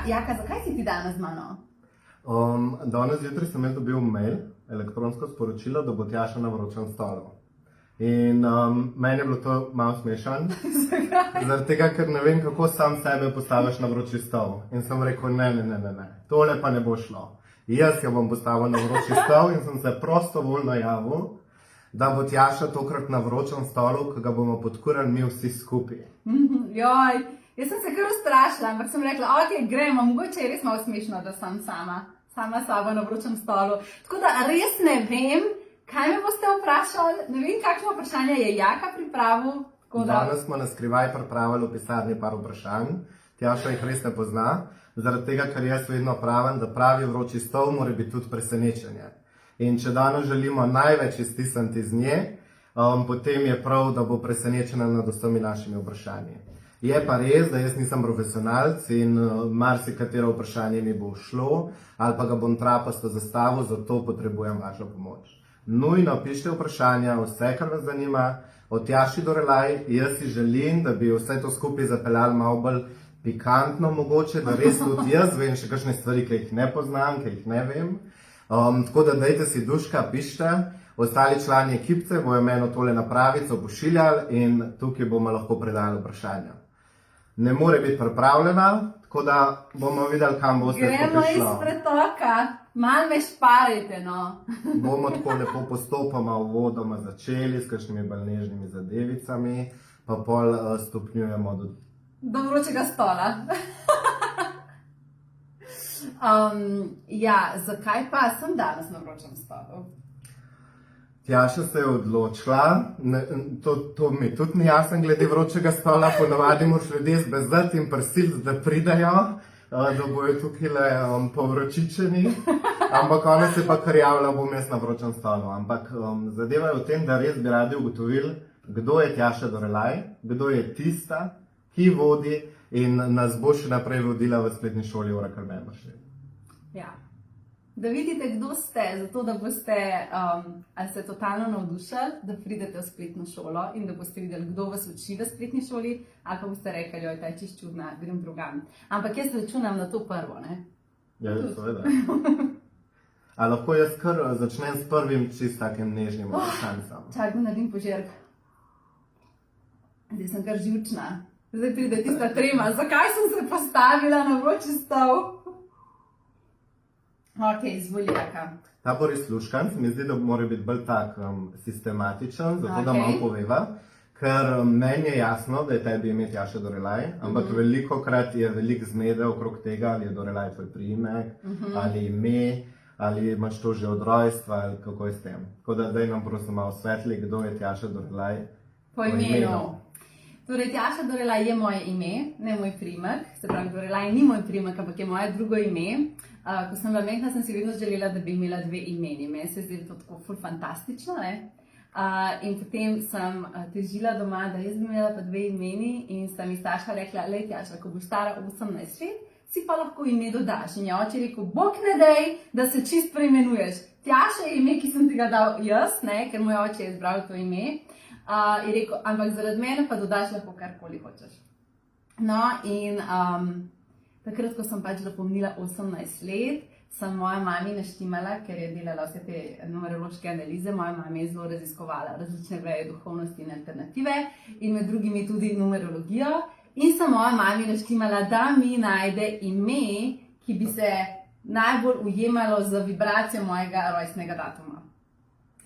Jaka, zakaj si ti danes z mano? Danes zjutraj sem jaz dobil mail, elektronsko sporočilo, da bo Tjaša na vročem stolu. In meni je bilo to malo smešno, zaradi tega, ker ne vem, kako sam sebe postaviš na vroči stol. In sem rekel, ne, tole pa ne bo šlo. Jaz jo bom postavil na vroči stol in sem se prostovoljno javil, da bo Tjaša tokrat na vročem stolu, ki ga bomo podkurali mi vsi skupaj. Joj, jaz sem se kar ustrašila, ampak sem rekla, ok, gremo, mogoče je res malo smešno, da sem sama sabo na vročem stolu. Tako da res ne vem, kaj me boste vprašali, ne vem, kakšno vprašanje je Jaka pripravil. Danes smo na skrivaj pripravili v pisarni par vprašanj, Tjaša jih res ne pozna, zaradi tega, ker jaz vedno pravim, da pravi vroči stol mora biti tudi presenečenje. In če danes želimo največ iztisniti iz nje, potem je prav, da bo presenečena nad vsemi našimi vprašanji. Je pa res, da jaz nisem profesionalc in marsikatero vprašanje mi bo šlo, ali pa ga bom trapasto zastavil, zato potrebujem vašo pomoč. Nujno pišite vprašanja, vse, kar vas zanima, od Tjaši do Relaj. Jaz si želim, da bi vse to skupaj zapeljali malo bolj pikantno mogoče, da res tudi jaz vem še kakšne stvari, ki jih ne poznam, ki jih ne vem. Tako da dajte si duška, pišite. Ostali člani ekipce bojo meni tole napravico pošiljali in tukaj bomo lahko predali vprašanja. Ne more biti pripravljena, tako da bomo videli, kam boste skupaj šlo. Gremo iz pretoka, malo me šparajte, no. Bomo tako lepo postopoma uvodoma začeli s kakšnimi bolj nežnimi zadevicami, pa pol stopnjujemo do vročega stola. Ja, zakaj pa sem danes na vročem stolu? Tjaša se je odločila, to mi tudi ni jasno glede vročega stola, ponavadi moraš ljudje zbezati in prisiliti, da pridajo, da bojo tukaj povročičeni, ampak ona se pa kar javila, bom jaz na vročem stolu. Ampak zadeva je v tem, da res bi radi ugotovili, kdo je Tjaša Dorelaj, kdo je tista, ki vodi in nas bo še naprej vodila v spletni šoli Oracle Membership. Ja. Da vidite, kdo ste, zato da boste ali se totalno navdušili, da pridete v spletno šolo in da boste videli, kdo vas uči v spletni šoli, ali pa boste rekli, joj, ta je čisto čudna, grem drugam. Ampak jaz računam na to prvo, ne? Ja, seveda. A lahko jaz kar začnem s prvim čist takim nežnim vprašanjem? Čakaj, da naredim požirk. Zdaj sem kar živčna. Zdaj pride tista trema, zakaj sem se postavila na vroči stol? Ok, izvoli, Jaka. Ta Boris Luškan se mi zdi, da mora biti bolj tak sistematičen, zato da malo poveva, ker meni je jasno, da je tebi ime Tjaša Dorelaj, ampak velikokrat je veliko zmede okrog tega, ali je Dorelaj tvoj priimek, ali ime, ali imaš to že od rojstva, ali kako je s tem. Tako da zdaj nam prosim malo svetli, kdo je Tjaša Dorelaj po imenu. Torej, Tjaša Dorelaj je moje ime, ne moj priimek. Se pravi, Dorelaj ni moj priimek, ampak je moje drugo ime. Ko sem bila majhna, sem si vedno želela, da bi imela dve imeni. Meni se zdi to tako ful fantastično, ne? In potem sem težila doma, da jaz bi imela pa dve imeni in sta mi starša rekla, lej Tjaša, ko boš stara 18 let, si pa lahko ime dodaš. In je oče rekel, bog ne dej, da se čist preimenuješ. Tjaša je ime, ki sem ti ga dal jaz, ne? Ker moj oče je izbral to ime. Je rekel, ampak zaradi mene pa dodaš lahko karkoli hočeš. No in takrat, ko sem pač dopolnila 18 let, sem moja mami naštimala, ker je delala vse te numerološke analize. Moja mama je zelo raziskovala različne veje duhovnosti in alternative in med drugimi tudi numerologijo. In sem moja mami naštimala, da mi najde ime, ki bi se najbolj ujemalo z vibracijo mojega rojstnega datuma.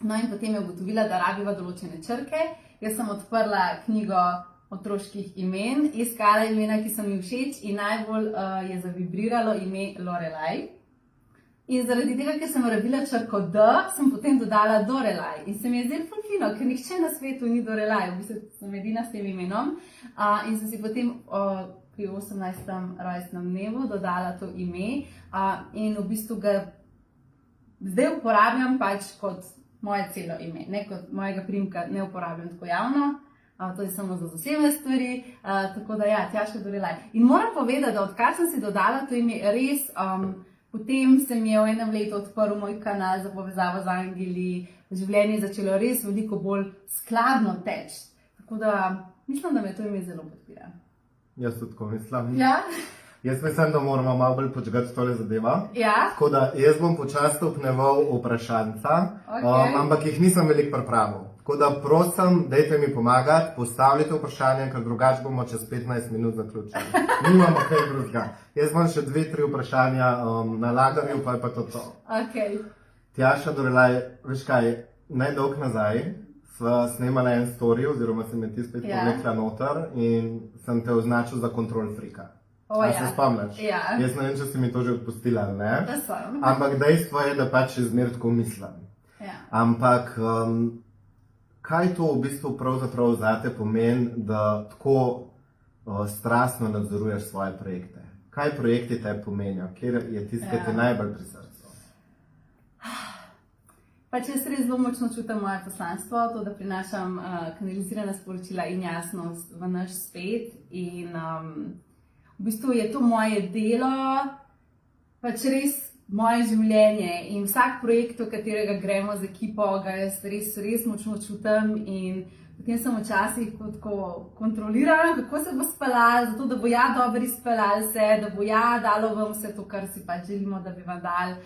No in potem je ugotovila, da rabiva določene črke. Jaz sem odprla knjigo otroških imen, iskala imena, ki so mi všeč in najbolj je zavibriralo ime Lorelaj. In zaradi tega, ker sem rabila črko D, sem potem dodala Dorelaj. In se mi je zdelo ful fino, ker nihče na svetu ni Dorelaj, v bistvu sem edina s tem imenom. In sem si potem pri 18. rojstnem dnevu dodala to ime in v bistvu ga zdaj uporabljam pač kot moje celo ime, ne kot mojega priimka ne uporabljam tako javno, to je samo za zasebne stvari, tako da ja, Tjaša Dorelaj. In moram povedati, da odkar sem si dodala to ime, res, potem se mi je v enem letu odprl moj kanal za povezavo z angeli, življenje je začelo res veliko bolj skladno teči. Tako da mislim, da me to ime zelo podpira. Jaz tudi tako mislim. Ja? Jaz mislim, da moramo malo bolj počgati tole zadevo. Ja, Tako da jaz bom počasi stopneval vprašanca, Okej. ampak jih nisem veliko pripravil. Tako da prosim, dajte mi pomagati, postavljite vprašanje, ker drugače bomo čez 15 minut zaključili. Nimamo kaj drugega. Jaz imam še 2-3 vprašanja na lagarju, pa je pa to. ok. Tjaša Dorelaj, veš kaj, nedolgo nazaj sva snemala en story, oziroma se me ti spet Ja. povlekla noter in sem te označil za kontrol frika. O, A ja. se spomniš? Ja. Jaz ne vem, če si mi to že odpustila, ali ne? Da sem. Ampak dejstvo je, da pač še zmeraj tako mislim. Ja. Ampak kaj to v bistvu pravzaprav zate pomeni, da tako strastno nadzoruješ svoje projekte? Kaj projekti te pomenijo? Kjer je tisto, ki ti najbolj pri srcu? Pač jaz res zelo močno čutim moje poslanstvo, to, da prinašam kanalizirana sporočila in jasnost v naš svet. In v bistvu je to moje delo, pač res moje življenje. In vsak projekt, v katerega gremo z ekipo, ga jaz res močno čutim. In potem sem včasih tako kontrolirala, kako se bo speljalo, zato da bo dobro izpeljalo se, da bo dalo vam vse to, kar si pač želimo, da bi vam dali.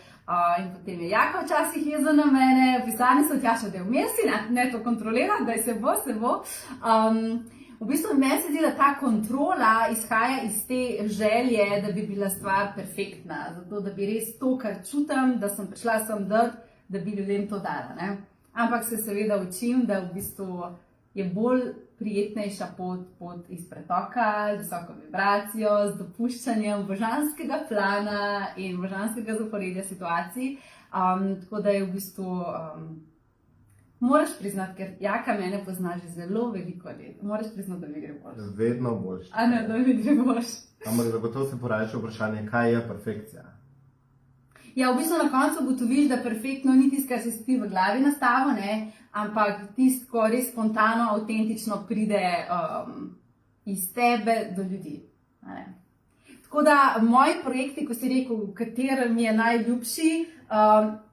In potem je Jaka včasih jeza na mene, v pisarni so Tjaša, da je vmes, ne to kontrolira, da se bo. V bistvu meni se zdi, da ta kontrola izhaja iz te želje, da bi bila stvar perfektna, zato da bi res to, kar čutim, da sem prišla sem dati, da bi ljudem to dala. Ne? Ampak se seveda učim, da v bistvu je bolj prijetnejša pot iz pretoka, z visoko vibracijo, z dopuščanjem božanskega plana in božanskega zaporedja situacij. Tako da je v bistvu, moraš priznati, ker Jaka mene pozna že zelo veliko let, moraš priznati, da mi gre boljše. Vedno boljše. A ne, da mi gre boljše. Ampak zagotovo se poraja še vprašanje, kaj je perfekcija? Ja, v bistvu na koncu ugotoviš, da perfektno ni tisto, kar si ti v glavi nastavil, ne? Ampak tisto, ko res spontano, avtentično pride iz tebe do ljudi. Ne? Tako da moji projekti, ko si rekel, kateri mi je najljubši,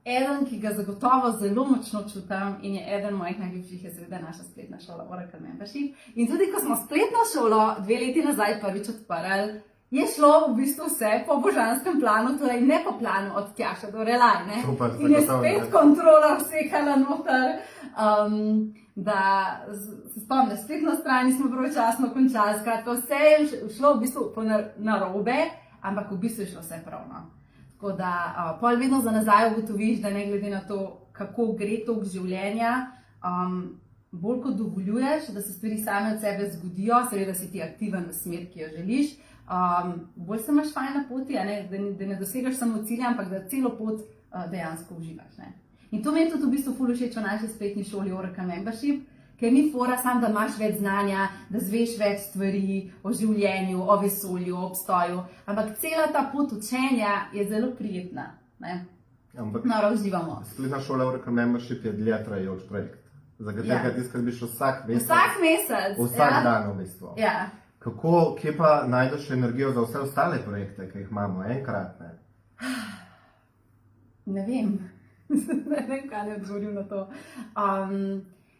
eden, ki ga zagotovo zelo močno čutim in je eden mojih najljubših, je seveda naša spletna šola Oracle Membership. In tudi, ko smo spletno šolo 2 leti nazaj prvič odprli, je šlo v bistvu vse po božanskem planu, torej ne po planu od Tjaše Dorelaj. Super, in je zagotovo, spet ne. kontrola vsekala noter, da se spomniš, spet na strani smo pravočasno končali, skratka vse je šlo v bistvu narobe, ampak v bistvu je šlo vse pravno. Tako da pol vedno za nazaj ugotoviš, da ne glede na to, kako gre tok življenja, bolj kot dovoljuješ, da se stvari same od sebe zgodijo, seveda si ti aktiven v smer, ki jo želiš, bolj se imaš fajn na poti, da ne dosegaš samo cilja, ampak da celo pot dejansko uživaš. Ne? In to mi je tudi v bistvu ful všeč v naši spletni šoli Oracle Membership, ker ni fora sam, da imaš več znanja, da zveš več stvari o življenju, o vesolju, o obstoju, ampak cela ta pot učenja je zelo prijetna. Ne? Ampak Noro uživamo. spletna šola Oracle Membership je dlje trajajoč projekt, za katerega ti skrbiš vsak mesec. Vsak mesec. Vsak dan v bistvu. Ja. Kje pa najdeš energijo za vse ostale projekte, ki jih imamo enkratne? Ne vem. Ne vem, kaj ne odgovorim na to.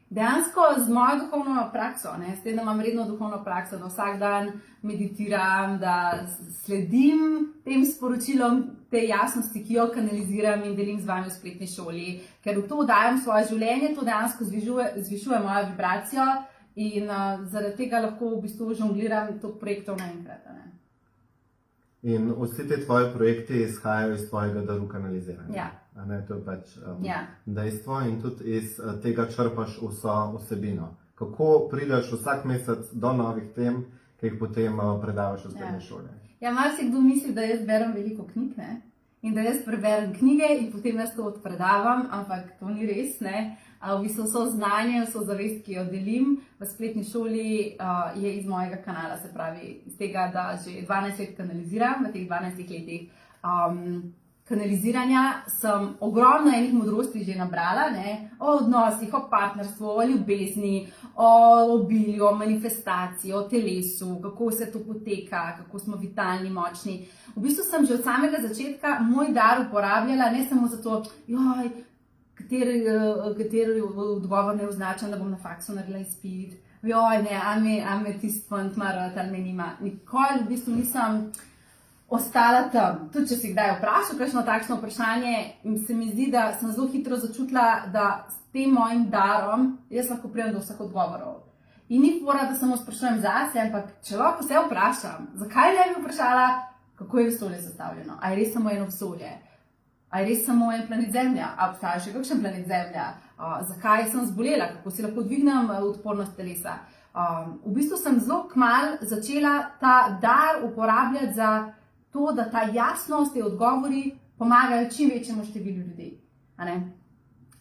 Dejansko z mojo duhovno prakso, s tem, da imam redno duhovno prakso, da vsak dan meditiram, da sledim tem sporočilom, te jasnosti, ki jo kanaliziram in delim z vami v spletni šoli, ker v to dajam svoje življenje, to dejansko zvišuje mojo vibracijo in zaradi tega lahko v bistvu žongliram toliko projektov naenkrat. In vsi ti tvoji projekti izhajajo iz tvojega daru kanaliziranja. Ja. A ne, to je pač Ja. dejstvo in tudi iz tega črpaš vso vsebino. Kako prideš vsak mesec do novih tem, ki jih potem predavaš v spletni šoli? Ja, marsikdo misli, da jaz berem veliko knjig, ne? In da jaz preberem knjige in potem jaz to odpredavam, ampak to ni res, ne? V bistvu vso znanje, vso zavest, ki jo delim v spletni šoli, je iz mojega kanala, se pravi iz tega, da že 12 let kanaliziram, v teh 12 letih kanaliziranja sem ogromno enih modrosti že nabrala, ne? O odnosih, o partnerstvu, o ljubezni, o obilju, o manifestaciji, o telesu, kako vse to poteka, kako smo vitalni, močni. V bistvu sem že od samega začetka moj dar uporabljala, ne samo zato, kateri odgovor ne označam, da bom na faksu naredila izpit, a me tisti fant mara, ali me nima. Nikoli v bistvu nisem ostala tam. Tudi če si kdaj vprašal kakšno takšno vprašanje, se mi zdi, da sem zelo hitro začutila, da s tem mojim darom jaz lahko pridem do vseh odgovorov. In ni fora, da samo sprašujem zase, ampak če lahko se vprašam, zakaj ne bi vprašala, kako je vesolje sestavljeno? A je res samo eno vesolje? A je res samo en planet Zemlja? A obstaja še kakšen planet Zemlja? Zakaj sem zbolela? Kako si lahko dvignem odpornost telesa? V bistvu sem zelo kmalu začela ta dar uporabljati za to, da ta jasnost, te odgovori pomagajo čim večjemu številu ljudi.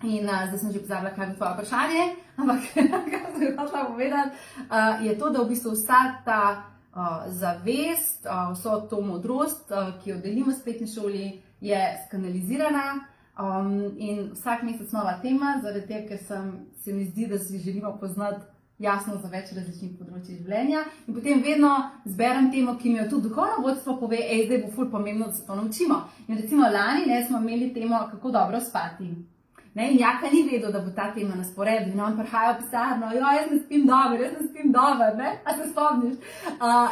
In zdaj sem že pozabila, kaj je tvoje vprašanje, ampak kar sem hotela povedati, je to, da v bistvu vsa ta zavest, vso to modrost, ki jo delimo v spletni šoli, je skanalizirana in vsak mesec nova tema, zaradi tega, ker se mi zdi, da si želimo poznati jasno za več različnih področij življenja in potem vedno zberem temo, ki mi jo tudi duhovno vodstvo pove, zdaj bo ful pomembno, da se to naučimo. In recimo lani smo imeli temo, kako dobro spati. In Jaka ni vedel, da bo ta tema na sporedu in on prihaja v pisarno, jaz ne spim dobro, a se spomniš?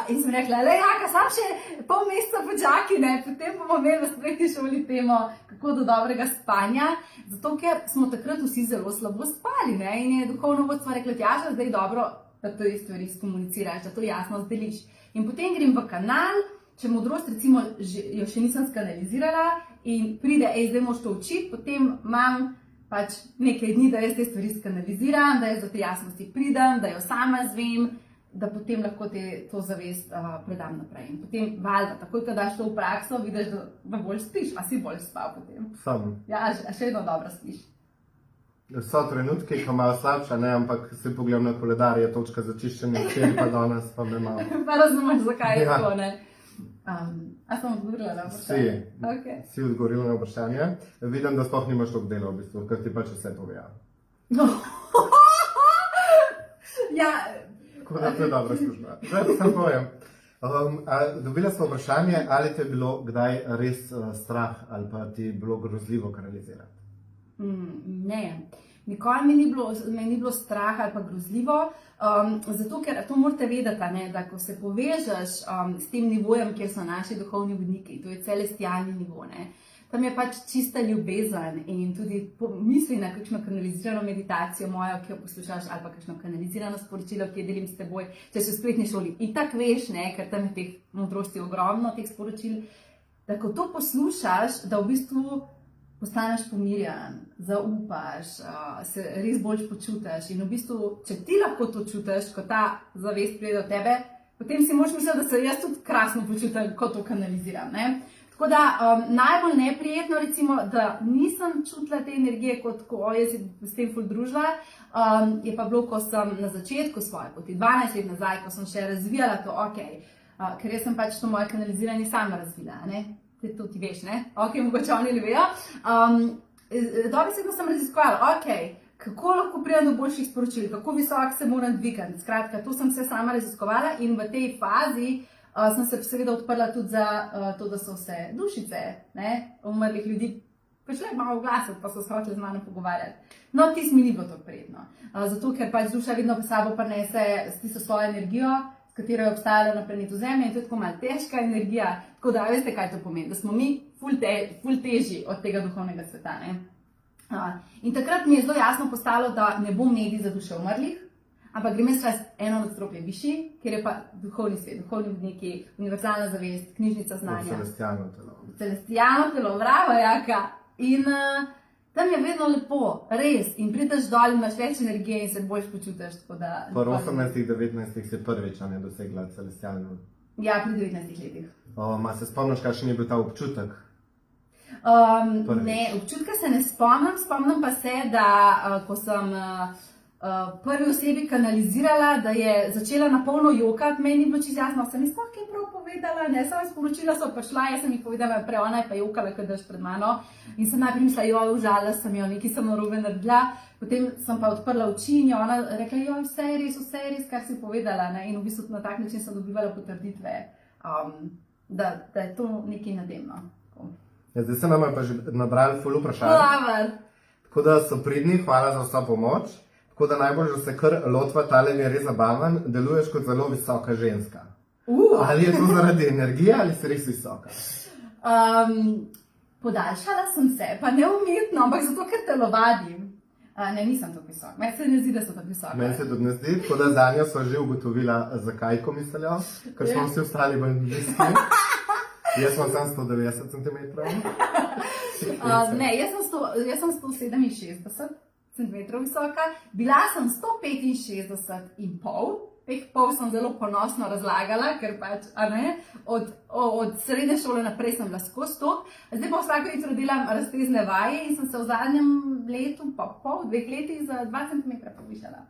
In sem rekla, Jaka, sam še pol meseca počaki, potem bomo imeli v spletni šoli temo, kako do dobrega spanja, zato ker smo takrat vsi zelo slabo spali, in je duhovno vodstvo rekla, Tjaša, zdaj dobro, da to stvari skomuniciraš, da to jasno zdeliš. In potem grem v kanal, če modrost recimo jo še nisem skanalizirala in pride, zdaj moš to učiti, potem imam pač nekaj dni, da jaz te stvari skanaliziram, da jaz do te jasnosti pridem, da jo sama zvem, da potem lahko to zavest predam naprej. In potem valjda, takoj, ko daš to v prakso, vidiš, da bolj spiš, a si bolj spal potem. Sam. Ja, a še vedno dobro spiš. So trenutki, ko malo slabša, ampak se pogledam na koledar, je točka za čiščenje, včeraj pa danes pa me malo. Pa razumeš, zakaj je tako, A sem odgovorila na vprašanje? Si odgovorila na vprašanje. Vidim, da sploh nimaš toliko dela v bistvu, ker ti pač vse poveja. Tako da to je dobra služba. Zdaj sem povem. Dobila smo vprašanje, ali te je bilo kdaj res strah ali pa ti je bilo grozljivo kanalizirati? Ne. Nikoli me ni bilo strah ali pa grozljivo, zato ker to morate vedeti, da ko se povežeš s tem nivojem, kjer so naši duhovni vodniki, to je celestialni nivo, tam je pač čista ljubezen in tudi misli na kakšno kanalizirano meditacijo mojo, ki jo poslušaš, ali pa kakšno kanalizirano sporočilo, ki jo delim s teboj, če si v spletni šoli. In tako veš, ker tam je teh modrosti ogromno, teh sporočil, da ko to poslušaš, da v bistvu postaneš pomirjen, zaupaš, se res bolj počutiš in v bistvu, če ti lahko to čutiš, ko ta zavest pride do tebe, potem si moraš misliti, da se jaz tudi krasno počutim, ko to kanaliziram. Tako da najbolj neprijetno, recimo, da nisem čutila te energije, kot ko jaz s tem ful družila, je pa bilo, ko sem na začetku svoje poti, 12 let nazaj, ko sem še razvijala to, ker jaz sem pač to moje kanaliziranje sama razvila, to ti veš, mogoče oni ne vejo. Dobesedno sem raziskovala, kako lahko pridem do boljših sporočil, kako visoko se moram dvigati. Skratka, to sem se sama raziskovala in v tej fazi sem se seveda odprla tudi za to, da so se dušice umrlih ljudi prišle malo oglasiti, pa so se hoteli z mano pogovarjati. No, tisto mi ni bilo tako prijetno, zato ker pač duša vedno po sabo prinese tisto svojo energijo, s katero je obstajala na planetu Zemlja in to je tako malo težka energija, tako da veste, kaj to pomeni, da smo mi ful težji od tega duhovnega sveta. In takrat mi je zelo jasno postalo, da ne bom medij za duše umrlih, ampak grem jaz eno nadstropje višji, kjer je pa duhovni svet, duhovni vodniki, univerzalna zavest, knjižnica znanja. Celestialno telo. Celestialno telo, bravo, Jaka. In tam je vedno lepo, res, in prideš dol, imaš več energije in se boljš počutiš. Po 18-19 si prvič dosegla celestialno. Ja, pri 19 letih. Se spomniš, kakšen je bil ta občutek? Ne, občutka se ne spomnim pa se, da ko sem prvi osebi kanalizirala, da je začela na polno jokati, meni ni bilo čisto jasno, sem jaz kaj prav povedala, samo sporočila so prišla, jaz sem jih povedala prej, ona je pa jokala, kad daš pred mano in sem najprej mislila, užalila sem jo, nekaj sem narobe naredila, potem sem pa odprla oči in je ona rekla, vse je res, kar si povedala, in v bistvu na tak način sem dobivala potrditve, da je to nekaj nademno. Zdaj se nam je pa že nabrali ful vprašanj. Tako da so pridni, hvala za vso pomoč. Tako da najbolj, da se kar lotva, tale mi je res zabaven, deluješ kot zelo visoka ženska. Ali je to zaradi energije ali si res visoka? Podaljšala sem se, pa ne umetno, ampak zato, ker telovadim. Ne, nisem tako visoka. Meni se ne zdi, da so tako visoka. Meni se tudi ne zdi, tako da zanjo sva že ugotovila, zakaj ko mislijo, ker smo vsi ostali bolj nizki. Jaz sem sam 190 cm. Ne, jaz sem 167 cm visoka, bila sem 165,5. Teh pol sem zelo ponosno razlagala, ker pač, od srednje šole naprej sem bila skozi to. Zdaj pa vsako jutro delam raztezne vaje in sem se v zadnjem letu, pa pol, 2 letih za 2 cm povišala.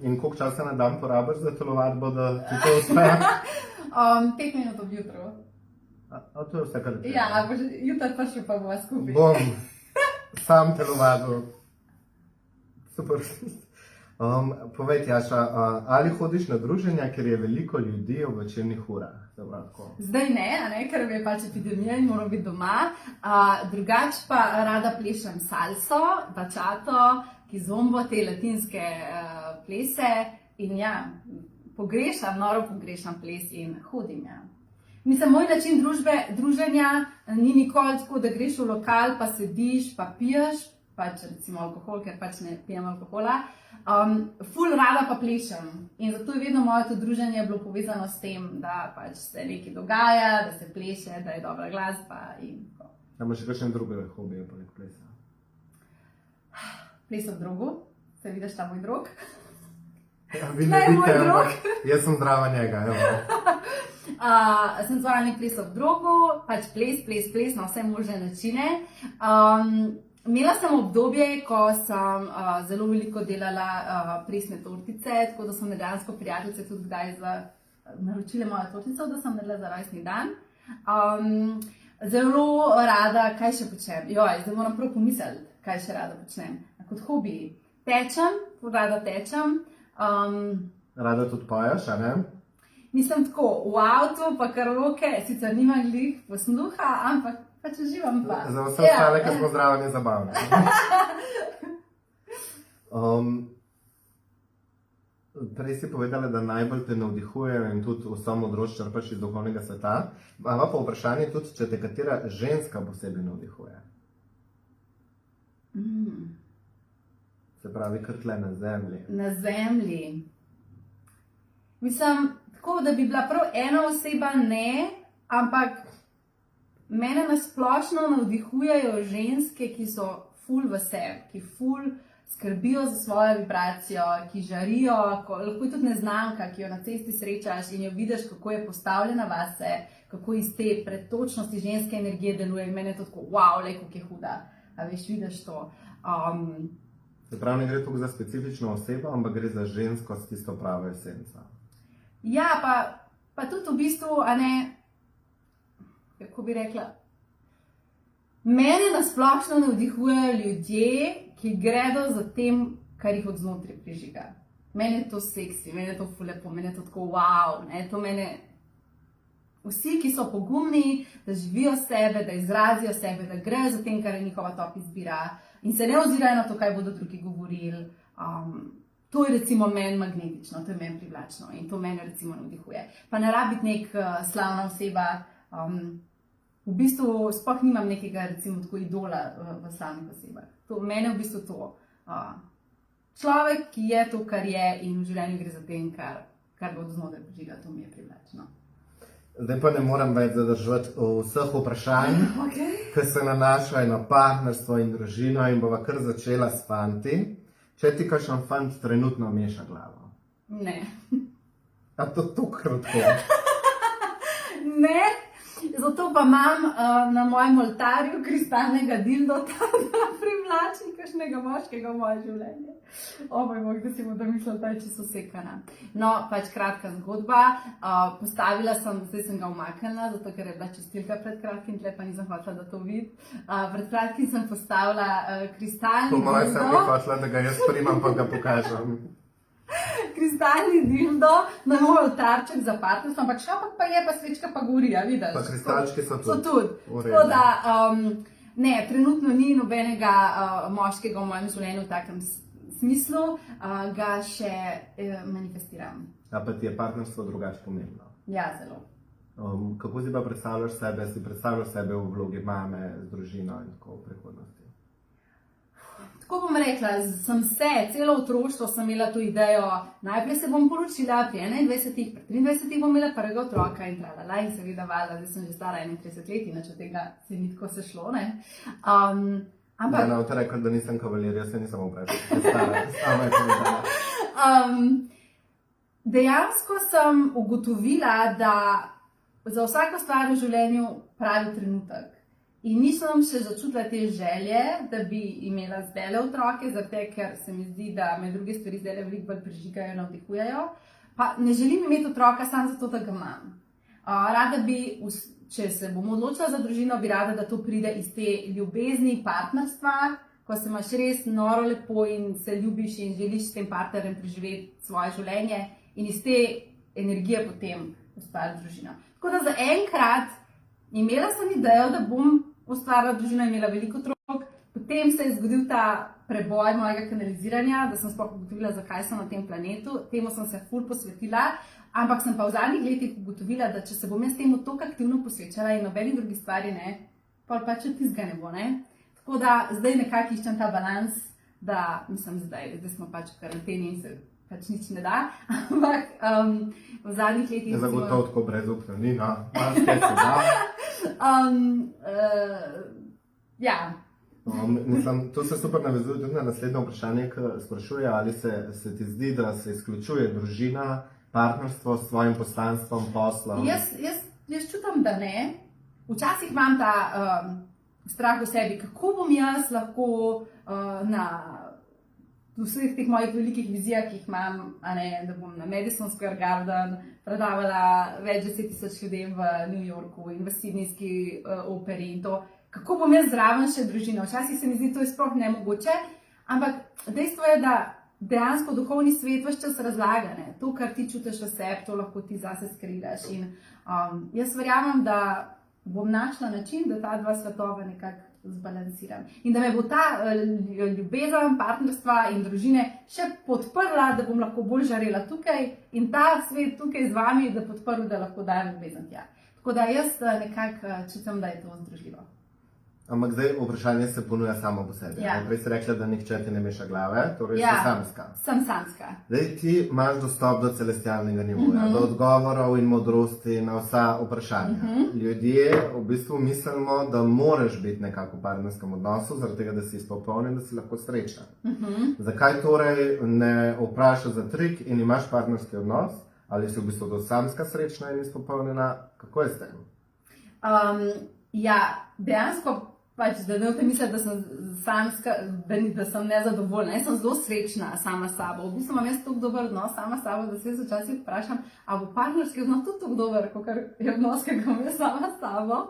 In koliko časa na dan porabiš za telovadbo, da ti to uspe? 5 minut ob jutru. To je vse, kar ti je. Ja, jutro pa še pa bova skupaj. Bom sam telovadil. Super. Povej, Tjaša, ali hodiš na druženja, ker je veliko ljudi v večernih urah? Zdaj ne, ker je pač epidemija in moram biti doma. Drugače pa rada plešem salso, bačato, kizombo, te latinske plese. In ja, noro pogrešam ples in hodim. Ja. Mislim, moj način druženja ni nikoli tako, da greš v lokal, pa sediš, pa piješ, pač recimo alkohol, ker pač ne pijem alkohola. Ful rada pa plešem in zato je vedno moje to druženje bilo povezano s tem, da pač se nekaj dogaja, da se pleše, da je dobra glasba in tako. Imaš še kakšne druge hobije poleg plesa? Ples ob drogu, se vidiš ta moj drog? Ja, vi ne vidite, ampak jaz sem zdrava njega, evo. Senzualni ples ob drogu, pač ples na vse možne načine. Imela sem obdobje, ko sem zelo veliko delala presne tortice, tako da so me dejansko prijateljice tudi kdaj naročile mojo tortico, da sem naredila za rojstni dan. Zelo rada, kaj še počnem? Zdaj moram prav pomisliti, kaj še rada počnem. Kot hobi tečem, rada tečem. Rada tudi pojaš, a ne? Mislim tako, v avtu pa karaoke, sicer nimam glih posluha, ampak pač uživam pa. Za vse ostale, ki smo zdravi, je zabavno. Prej si povedala, da najbolj te navdihujejo in tudi vso modrost črpaš iz duhovnega sveta. Imamo pa vprašanje tudi, če te katera ženska posebej navdihuje. Se pravi, kar tle na zemlji. Na zemlji. Mislim, tako da bi bila prav ena oseba, ne, ampak mene nasplošno navdihujejo ženske, ki so ful v sebi, ki ful skrbijo za svojo vibracijo, ki žarijo, lahko je tudi neznanka, ki jo na cesti srečaš in jo vidiš, kako je postavljena vase, kako iz te pretočnosti ženske energije deluje in meni je to tako, wow, kako je huda, a veš, vidiš to. Se pravi, ne gre tukaj za specifično osebo, ampak gre za žensko s tisto pravo esenco. Ja, pa tudi v bistvu, kako bi rekla, mene nasplošno navdihujejo ljudje, ki gredo za tem, kar jih od znotraj prižiga. Meni je to seksi, meni je to ful lepo, meni je to tako wow, to mene. Vsi, ki so pogumni, da živijo sebe, da izrazijo sebe, da grejo za tem, kar je njihova top izbira in se ne ozirajo na to, kaj bodo drugi govorili. To je recimo meni magnetično, to je meni privlačno in to mene recimo navdihuje. Pa ne rabi biti nek slavna oseba, v bistvu sploh nimam nekega recimo tako idola v slavnih osebah. Mene v bistvu to. Človek, ki je to, kar je in v življenju gre za tem, kar bo znotraj prižiga, to mi je privlačno. Zdaj pa ne moram več zadržati vseh vprašanj, ki se nanašajo na partnerstvo in družino in bova kar začela s fanti. Če ti kakšen fant trenutno meša glavo? Ne. A to kratko? Ne, zato pa imam na mojem oltarju kristalnega dildota, da privlačim kakšnega moškega v moje življenje. Moj bog, da si bodo mislili, da je čisto sekana. No, pač kratka zgodba. Postavila sem, zdaj sem ga umaknila, zato ker je bila čistilka pred kratkim, tle pa nisem hotela, da to vidi. Pred kratkim sem postavila kristalni dildo. Po moje sem ga hotela, da ga jaz primam, pa ga pokažem. Kristalni dildo na moj oltarček za partnerstvo, ampak šapak pa je, pa svečka pa gori, vidiš? Pa kristalčki so tudi. So tudi. Tako da, ne, trenutno ni nobenega moškega v mojem življenju v takem smislu, ga še manifestiram. A pa ti je partnerstvo drugače pomembno? Ja, zelo. Kako si pa predstavljaš sebe, si predstavljaš sebe v vlogi mame, z družino in tako v prihodnosti? Tako bom rekla, celo otroštvo sem imela to idejo, najprej se bom poročila pri 21, pri 23 bom imela prvega otroka in tralala in seveda valjda, zdaj sem že stara 31 let in od tega se ni tako sešlo, ne. Ampak... Ne, te rekel, da nisem kavalir, jaz se nisem vprašala, stara, sama je povedala. Dejansko sem ugotovila, da za vsako stvar v življenju pravi trenutek. In nisem še začutila te želje, da bi imela zdajle otroke, zato ker se mi zdi, da me druge stvari zdajle veliko bolj prižigajo in navdihujejo. Pa ne želim imeti otroka samo zato, da ga imam. Rada bi, če se bom odločila za družino, bi rada, da to pride iz te ljubezni, partnerstva, ko se imaš res noro lepo in se ljubiš in želiš s tem partnerjem preživeti svoje življenje in iz te energije potem ustvariti družino. Tako da zaenkrat imela sem idejo, da bom ustvarila družino, imela veliko otrok, potem se je zgodil ta preboj mojega kanaliziranja, da sem sploh ugotovila, zakaj sem na tem planetu, temu sem se ful posvetila, ampak sem pa v zadnjih letih ugotovila, da če se bom jaz temu toliko aktivno posvečala in nobeni drugi stvari ne, pa pač tistega ne bo, ne. Tako da zdaj nekako iščem ta balans, da mislim zdaj smo pač v karanteni in se pač nič ne da, ampak v zadnjih letih... Zagotovo tako brezupno ni, no, maske se da. Ja. Mislim, to se super navezuje tudi na naslednje vprašanje, ki sprašuje, ali se ti zdi, da se izključuje družina, partnerstvo s svojim poslanstvom, poslom? Jaz čutim, da ne. Včasih imam ta strah v sebi, kako bom jaz lahko na vseh teh mojih velikih vizijah, ki jih imam, da bom na Madison Square Garden predavala več 10,000 ljudem v New Yorku in v Sydneyski operi in to, kako bom jaz zraven še družina. Včasih se mi zdi, to je sploh nemogoče, ampak dejstvo je, da dejansko duhovni svet ves čas razlaga, ne. To, kar ti čutiš v sebi, to lahko ti zase skrivaš in jaz verjamem, da bom našla način, da ta dva svetova nekako zbalansiram. In da me bo ta ljubezen, partnerstva in družine še podprla, da bom lahko bolj žarela tukaj in ta svet tukaj z vami, da podprl, da lahko dajem ljubezen tja. Tako da jaz nekako čutim, da je to združljivo. Ampak zdaj vprašanje se ponuja samo po sebi. Ja. Prej si rekla, da nihče ti ne meša glave, torej si samska. Sem samska. Zdaj ti imaš dostop do celestialnega nivoja, do odgovorov in modrosti na vsa vprašanja. Ljudje v bistvu mislimo, da moraš biti nekako v partnerskem odnosu, zaradi tega, da si izpopolnjen, da si lahko srečen. Zakaj torej ne vprašaš za trik in imaš partnerski odnos, ali si v bistvu do samska srečna in izpopolnjena? Kako je s tem? Ja, dejansko pač, da ne misliti, da sem samska, da sem nezadovoljna. Jaz sem zelo srečna sama s sabo. V bistvu imam jaz tako dober odnos sama s sabo, da se včasih vprašam, a bo partnerski odnos tudi tako dober, kot je odnos, ki ga imam jaz sama s sabo.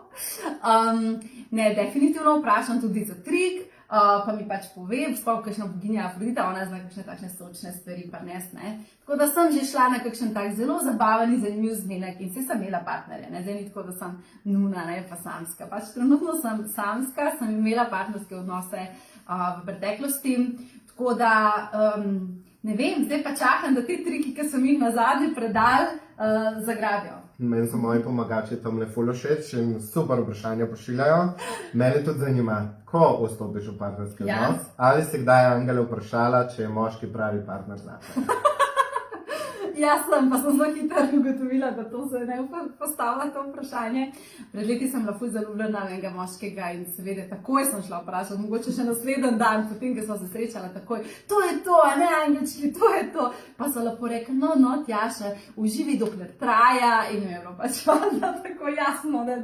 Ne, definitivno vprašam tudi za trik, pa mi pač pove, sploh kakšna boginja Afrodita, ona zna kakšne takšne sočne stvari parnest, ne. Tako da sem že šla na kakšen tak zelo zabaven in zanimiv zmenek in sem imela partnerje, ne. Zdaj ni tako, da sem nuna, ne, pa samska. Pač trenutno sem samska, sem imela partnerske odnose v preteklosti, tako da ne vem, zdaj pa čakam, da te triki, ki sem jih nazadnje predal, zagrabijo. Meni so moji pomagači tamle ful všeč in super vprašanja pošiljajo. Mene tudi zanima, ko vstopiš v partnerski odnos, ali si kdaj Angele vprašala, če je moški pravi partner zate? Jaz sem, pa sem zelo hitro ugotovila, da to se ne postavlja to vprašanje. Pred leti sem bila ful zaljubljena v enega moškega in seveda takoj sem šla vprašati, mogoče še naslednji dan, potem, ko smo se srečala, takoj, to je to, a ne angelčki, to je to. Pa so lepo rekli, no, Tjaša, uživi dokler traja in mi je bilo pač valjda tako jasno, ne,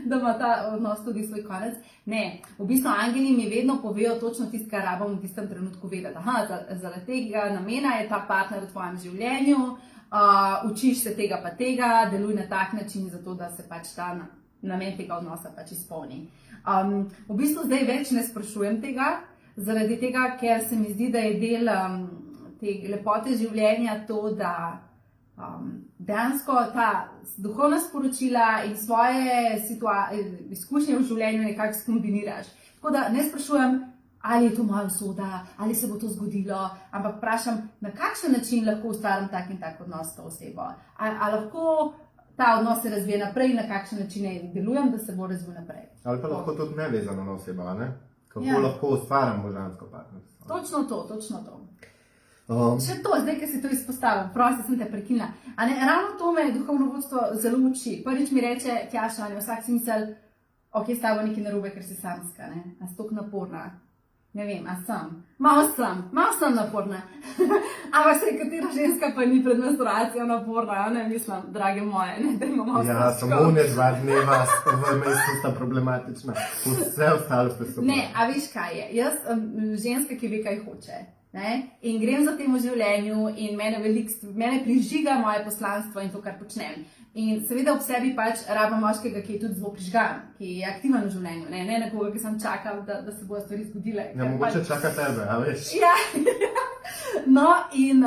da ima ta odnos tudi svoj konec. Ne, v bistvu angeli mi vedno povejo točno tisto, kar rabim v tistem trenutku vedeti. Zaradi tega namena je ta partner v tvojem življenju, učiš se tega pa tega, deluj na tak način, zato da se pač ta namen tega odnosa pač izpolni. V bistvu zdaj več ne sprašujem tega, zaradi tega, ker se mi zdi, da je del te lepote življenja to, da dejansko ta duhovna sporočila in svoje izkušnje v življenju nekako skombiniraš. Tako da ne sprašujem, ali je to moja usoda, ali se bo to zgodilo, ampak vprašam, na kakšen način lahko ustvarim tak in tak odnos s to osebo. A lahko ta odnos se razvije naprej, na kakšen način delujem, da se bo razvil naprej. Ali pa lahko tudi nevezano na osebo, ne? Kako Ja. lahko ustvarim božansko partnerstvo. Točno to. Um, Še to, zdaj, ki si to izpostavil, prosti sem te prekinila. A ne, ravno to me duhovno vodstvo zelo uči. Prvič mi reče, Tjaša, ne, vsak si misel, ok, s tabo nekaj narobe, ker si samska, ne, a si toliko naporna. Ne vem, a sem. Malo sem naporna. Ampak se katera ženska pa ni pred menstruacijo naporna, a ne, mislim, drage moje, ne, da imamo malo ja, stroškov. samo ne 2 dneva v mestu sta problematična. Vse ostalo ste super. Ne, a veš kaj je? Jaz sem ženska, ki ve, kaj hoče. Ne? In grem za tem v življenju in mene prižiga moje poslanstvo in to, kar počnem. In seveda ob sebi pač rabim moškega, ki je tudi zelo prižgan, ki je aktiven v življenju, ne nekoga, ki sem čakal, da se bodo stvari zgodile. Ja, mogoče čaka tebe, a veš? Ja, no in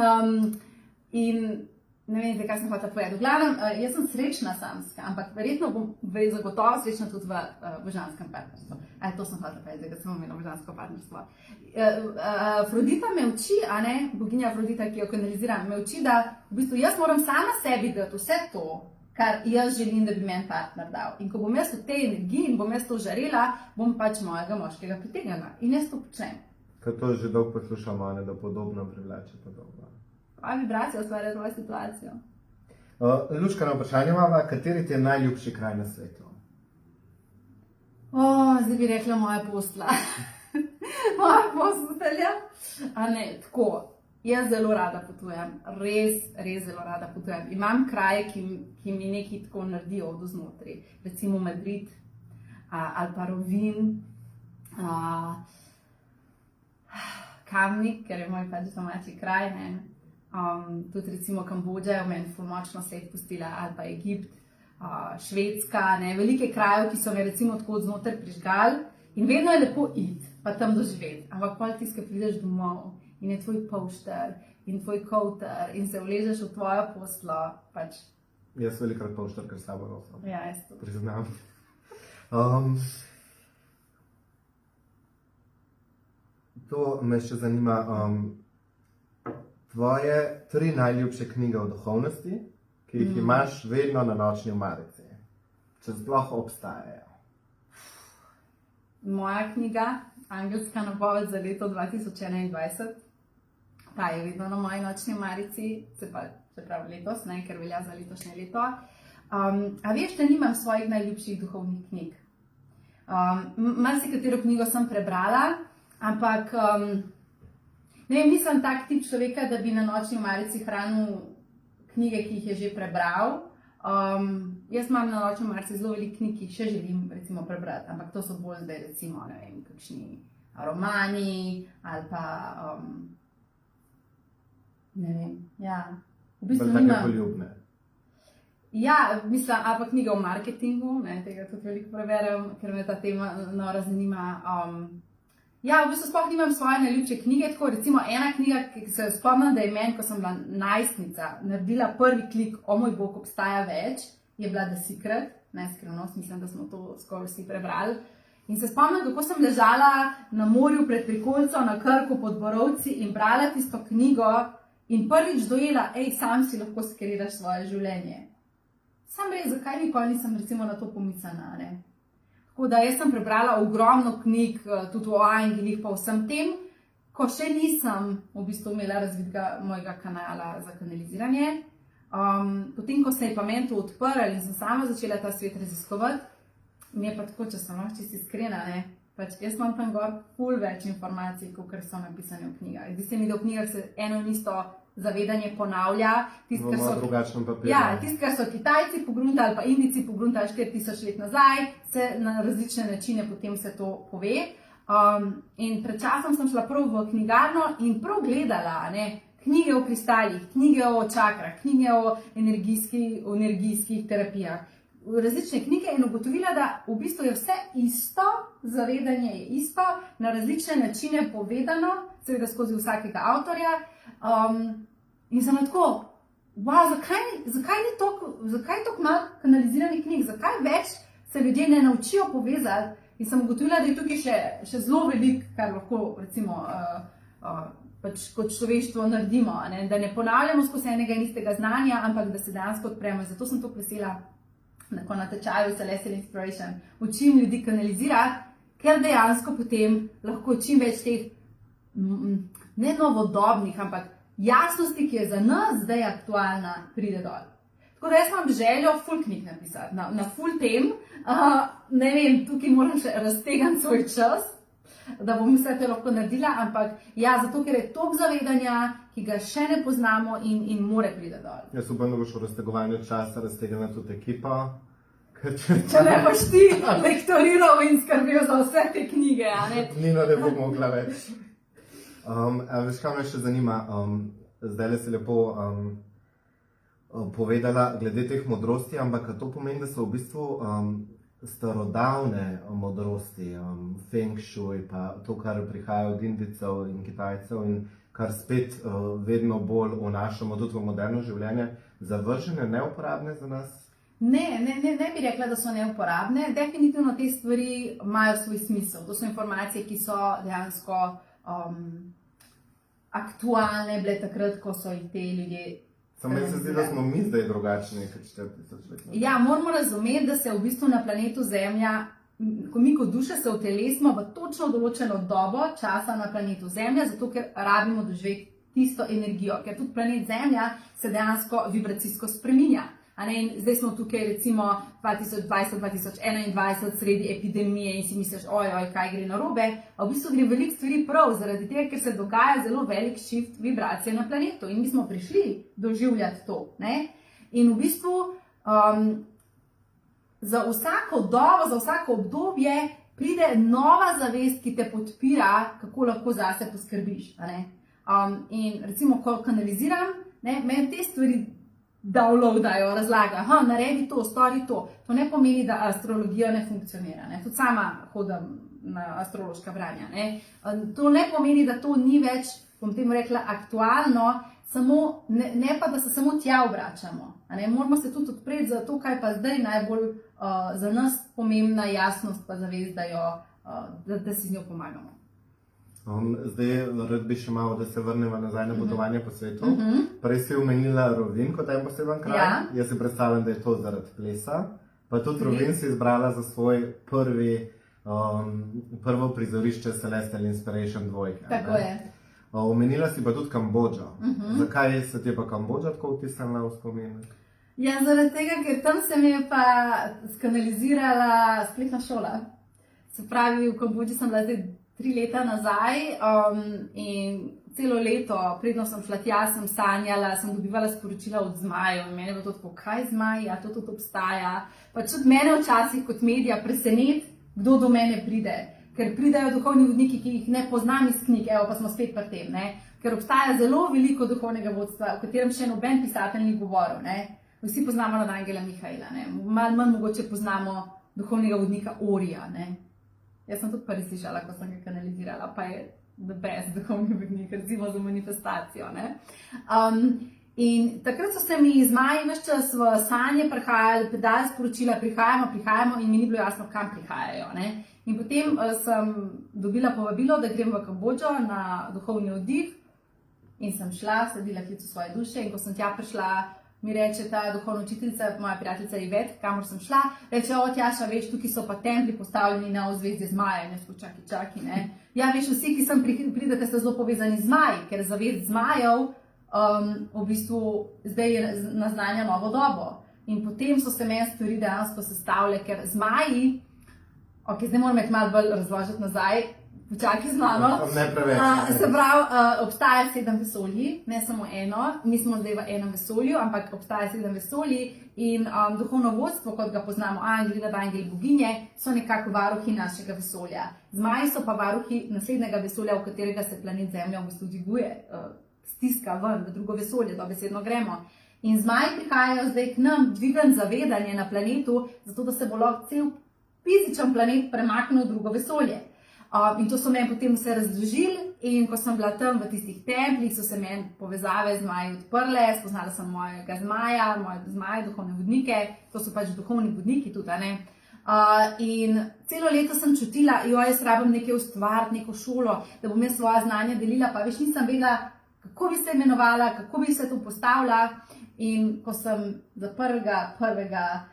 ne vem, zakaj sem hotela povedati. V glavnem, jaz sem srečna samska, ampak verjetno bom zagotovo srečna tudi v božanskem partnerstvu. To sem hotela povedati, da sem imela božansko partnerstvo. Afrodita me uči, a ne, boginja Afrodita, ki jo kanaliziram, me uči, da v bistvu jaz moram sama sebi dati vse to, kar jaz želim, da bi meni partner dal. In ko bom jaz v tej energiji in bom jaz to žarela, bom pač mojega moškega pritegnila. In jaz to počnem. Ker to že dolgo poslušamo, ne, da podobno privleče podobno. Pa vibracija ustvarja tvojo situacijo. Lučka, na vprašanje imamo, kateri ti je najljubši kraj na svetu? Zdaj bi rekla moja posla. Moja postelja. A ne, tako. Jaz zelo rada potujem. Res zelo rada potujem. Imam kraje, ki mi nekaj tako naredijo od znotraj. Recimo Madrid, ali pa Rovin, Kamnik, ker je moj pač domači kraj, ne. Tudi recimo Kambodža je v meni ful močno sled pustila, ali pa Egipt, Švedska, ne, velike krajev, ki so me recimo tako znotraj prižgali in vedno je lepo iti, pa tam doživeti, ampak pol tiskaj prideš domov in je tvoj polšter in tvoj kouter in se vležeš v tvojo poslo, pač. Jaz velikrat polšter, ker slabo nosim. Ja, jaz to. Priznam. To me še zanima, tvoje 3 najljubše knjige o duhovnosti, ki jih imaš vedno na nočni omarici, če sploh obstajajo. Moja knjiga, Angelska napoved za leto 2021, ta je vedno na moji nočni omarici, se pravi letos, ne, ker velja za letošnje leto. A veš, da nimam svojih najljubših duhovnih knjig. Marsikatero knjigo sem prebrala, ampak ne vem, nisem tak tip človeka, da bi na nočni omarici hranil knjige, ki jih je že prebral. Jaz imam na nočni omarici zelo veliko knjig, ki jih še želim recimo prebrati, ampak to so bolj zdaj recimo, ne vem, kakšni romani ali pa ne vem, ja. V bistvu Bolj take nimam. poljubne. Ja, mislim, ali pa knjiga o marketingu, ne, tega tudi veliko preberem, ker me ta tema nora zanima. Ja, v bistvu sploh nimam svoje najljubše knjige, tako recimo ena knjiga, ki se spomnim, da je meni, ko sem bila najstnica, naredila prvi klik, o moj bog, obstaja več, je bila The Secret, neskrivnost, mislim, da smo to skoraj vsi prebrali. In se spomnim, kako sem ležala na morju pred Prikolico, na Krku pod Borovci in brala tisto knjigo in prvič dojela, sam si lahko skreiraš svoje življenje. Sam res, zakaj nikoli nisem recimo na to pomislila, ne? Tako da jaz sem prebrala ogromno knjig, tudi o angelih, pa vsem tem, ko še nisem v bistvu imela razvitega mojega kanala za kanaliziranje. Potem, ko se je pa meni to odprlo in sem sama začela ta svet raziskovati, mi je pa tako, če sem lahko čisto iskrena, ne, pač jaz imam tam gor ful več informacij, kot so napisane v knjigah. Zdi se mi, da v knjigah se eno in isto zavedanje ponavlja. V drugačnem papirju. Ja, tisto, kar so Kitajci pogruntali ali pa Indijci pogruntali 4000 let nazaj, se na različne načine potem se to pove. In pred časom sem šla prav v knjigarno in prav gledala, ne, knjige o kristalih, knjige o čakrah, knjige o energijskih terapijah, različne knjige in ugotovila, da v bistvu je vse isto, zavedanje je isto, na različne načine povedano, seveda skozi vsakega avtorja. In sem tako, wow, zakaj je toliko malo kanaliziranih knjig, zakaj več se ljudje ne naučijo povezati? In sem ugotovila, da je tukaj še zelo veliko, kar lahko recimo pač kot človeštvo naredimo, da ne ponavljamo skozi enega in istega znanja, ampak da se dejansko odpremo. Zato sem to vesela, na tečaju Celestial Inspiration učim ljudi kanalizirati, ker dejansko potem lahko čim več teh ne novodobnih, ampak jasnosti, ki je za nas zdaj aktualna, pride dol. Tako da jaz imam željo full knjig napisati, na full tem, ne vem, tukaj moram še raztegati svoj čas, da bom vse to lahko naredila, ampak ja, zato ker je toliko zavedanja, ki ga še ne poznamo in more pride dol. Jaz upam, da boš v raztegovanju časa raztegala tudi ekipa. Če ne boš ti lektoriral in skrbel za vse te knjige, a ne? Nina ne bo mogla več. Veš, kaj me še zanima, zdaj le si lepo povedala glede teh modrosti, ampak to pomeni, da so v bistvu starodavne modrosti, feng shui, pa to, kar prihaja od Indijcev in Kitajcev in kar spet vedno bolj vnašamo tudi v moderno življenje, zavržene, neuporabne za nas? Ne bi rekla, da so neuporabne. Definitivno te stvari imajo svoj smisel. To so informacije, ki so dejansko aktualne bile takrat, ko so jih te ljudje. Samo se zdi, da smo mi zdaj drugačni, kot 4000 let. Ja, moramo razumeti, da se v bistvu na planetu Zemlja, ko mi kot duše se utelesimo v točno določeno dobo časa na planetu Zemlja, zato ker rabimo doživeti tisto energijo, ker tudi planet Zemlja se dejansko vibracijsko spreminja. In zdaj smo tukaj recimo 2020-2021 sredi epidemije in si misliš, oj, kaj gre narobe, a v bistvu gre veliko stvari prav, zaradi tega, ker se dogaja zelo velik shift vibracije na planetu in mi smo prišli doživljati to. In v bistvu za vsako dobo, za vsako obdobje pride nova zavest, ki te podpira, kako lahko zase poskrbiš. In recimo, ko kanaliziram, meni te stvari downloadajo, razlagajo, naredi to, stori to. To ne pomeni, da astrologija ne funkcionira. Tudi sama hodim na astrološka branja. To ne pomeni, da to ni več, bom temu rekla, aktualno, ne pa, da se samo tja obračamo. Moramo se tudi odpreti za to, kaj pa zdaj najbolj za nas pomembna jasnost, pa zavest, da si z njo pomagamo. Zdaj, rad bi še malo, da se vrnemo nazaj na potovanje po svetu. Prej si omenila Rovin kot en poseben kraj. Ja. Jaz si predstavljam, da je to zaradi plesa. Pa tudi Rovin si izbrala za svoj prvo prizorišče Celestial Inspiration 2. Tako je. Omenila si pa tudi Kambodžo. Zakaj se ti je pa Kambodža tako vtisnila v spomin? Ja, zaradi tega, ker tam se mi je pa skanalizirala spletna šola. Se pravi, v Kambodži sem bila zdaj 3 leta nazaj in celo leto, predno sem šla tja, sem sanjala, sem dobivala sporočila od zmajev. Mene je bilo to tako, kaj zmaji, to tudi obstaja. Pač tudi mene včasih kot medija preseneti, kdo do mene pride. Ker pridajo duhovni vodniki, ki jih ne poznam iz knjig, pa smo spet pri tem. Ker obstaja zelo veliko duhovnega vodstva, o katerem še noben pisatelj ni govoril. Vsi poznamo od Angela Mihaela, malo manj mogoče poznamo duhovnega vodnika Orija. Jaz sem tudi prvi slišala, ko sem ga kanalizirala, pa je the best duhovni vodnik, recimo za manifestacijo. In takrat so se mi zmaji ves čas v sanje prihajali, dali sporočila, prihajamo in mi ni bilo jasno, kam prihajajo. In potem sem dobila povabilo, da grem v Kambodžo na duhovni oddih in sem šla, sledila klicu svoje duše in ko sem tja prišla, mi reče ta duhovna učiteljica, moja prijateljica Ivet, kamor sem šla, reče, Tjaša, veš, tukaj so pa templi postavljeni na ozvezdje zmaja. Čaki, Ja, veš, vsi, ki sem pridete, ste zelo povezani z zmaji, ker zavest zmajev v bistvu zdaj naznanja novo dobo. In potem so se meni stvari dejansko sestavile, ker zmaji, zdaj moram malo bolj razložiti nazaj, počakaj z mano. Ne preveč. Se pravi, obstaja 7 vesolji, ne samo eno, mi smo zdaj v enem vesolju, ampak obstaja 7 vesolji in duhovno vodstvo, kot ga poznamo, angeli, angeli, boginje, so nekako varuhi našega vesolja. Zmaji so pa varuhi naslednjega vesolja, v katerega se planet Zemlja v bistvu dviguje, stiska ven v drugo vesolje, dobesedno gremo. In zmaji prihajajo zdaj k nam dvigati zavedanje na planetu, zato da se bo lahko cel fizičen planet premaknil v drugo vesolje. In to so meni potem vse razložili in ko sem bila tam v tistih templih, so se meni povezave z zmaji odprle, spoznala sem mojega zmaja, moje zmaje, duhovne vodnike, to so pač duhovni vodniki tudi, In celo leto sem čutila, jaz rabim nekaj ustvariti, neko šolo, da bom jaz svoje znanje delila, pa več nisem vedela, kako bi se imenovala, kako bi se to postavila. In ko sem za prvega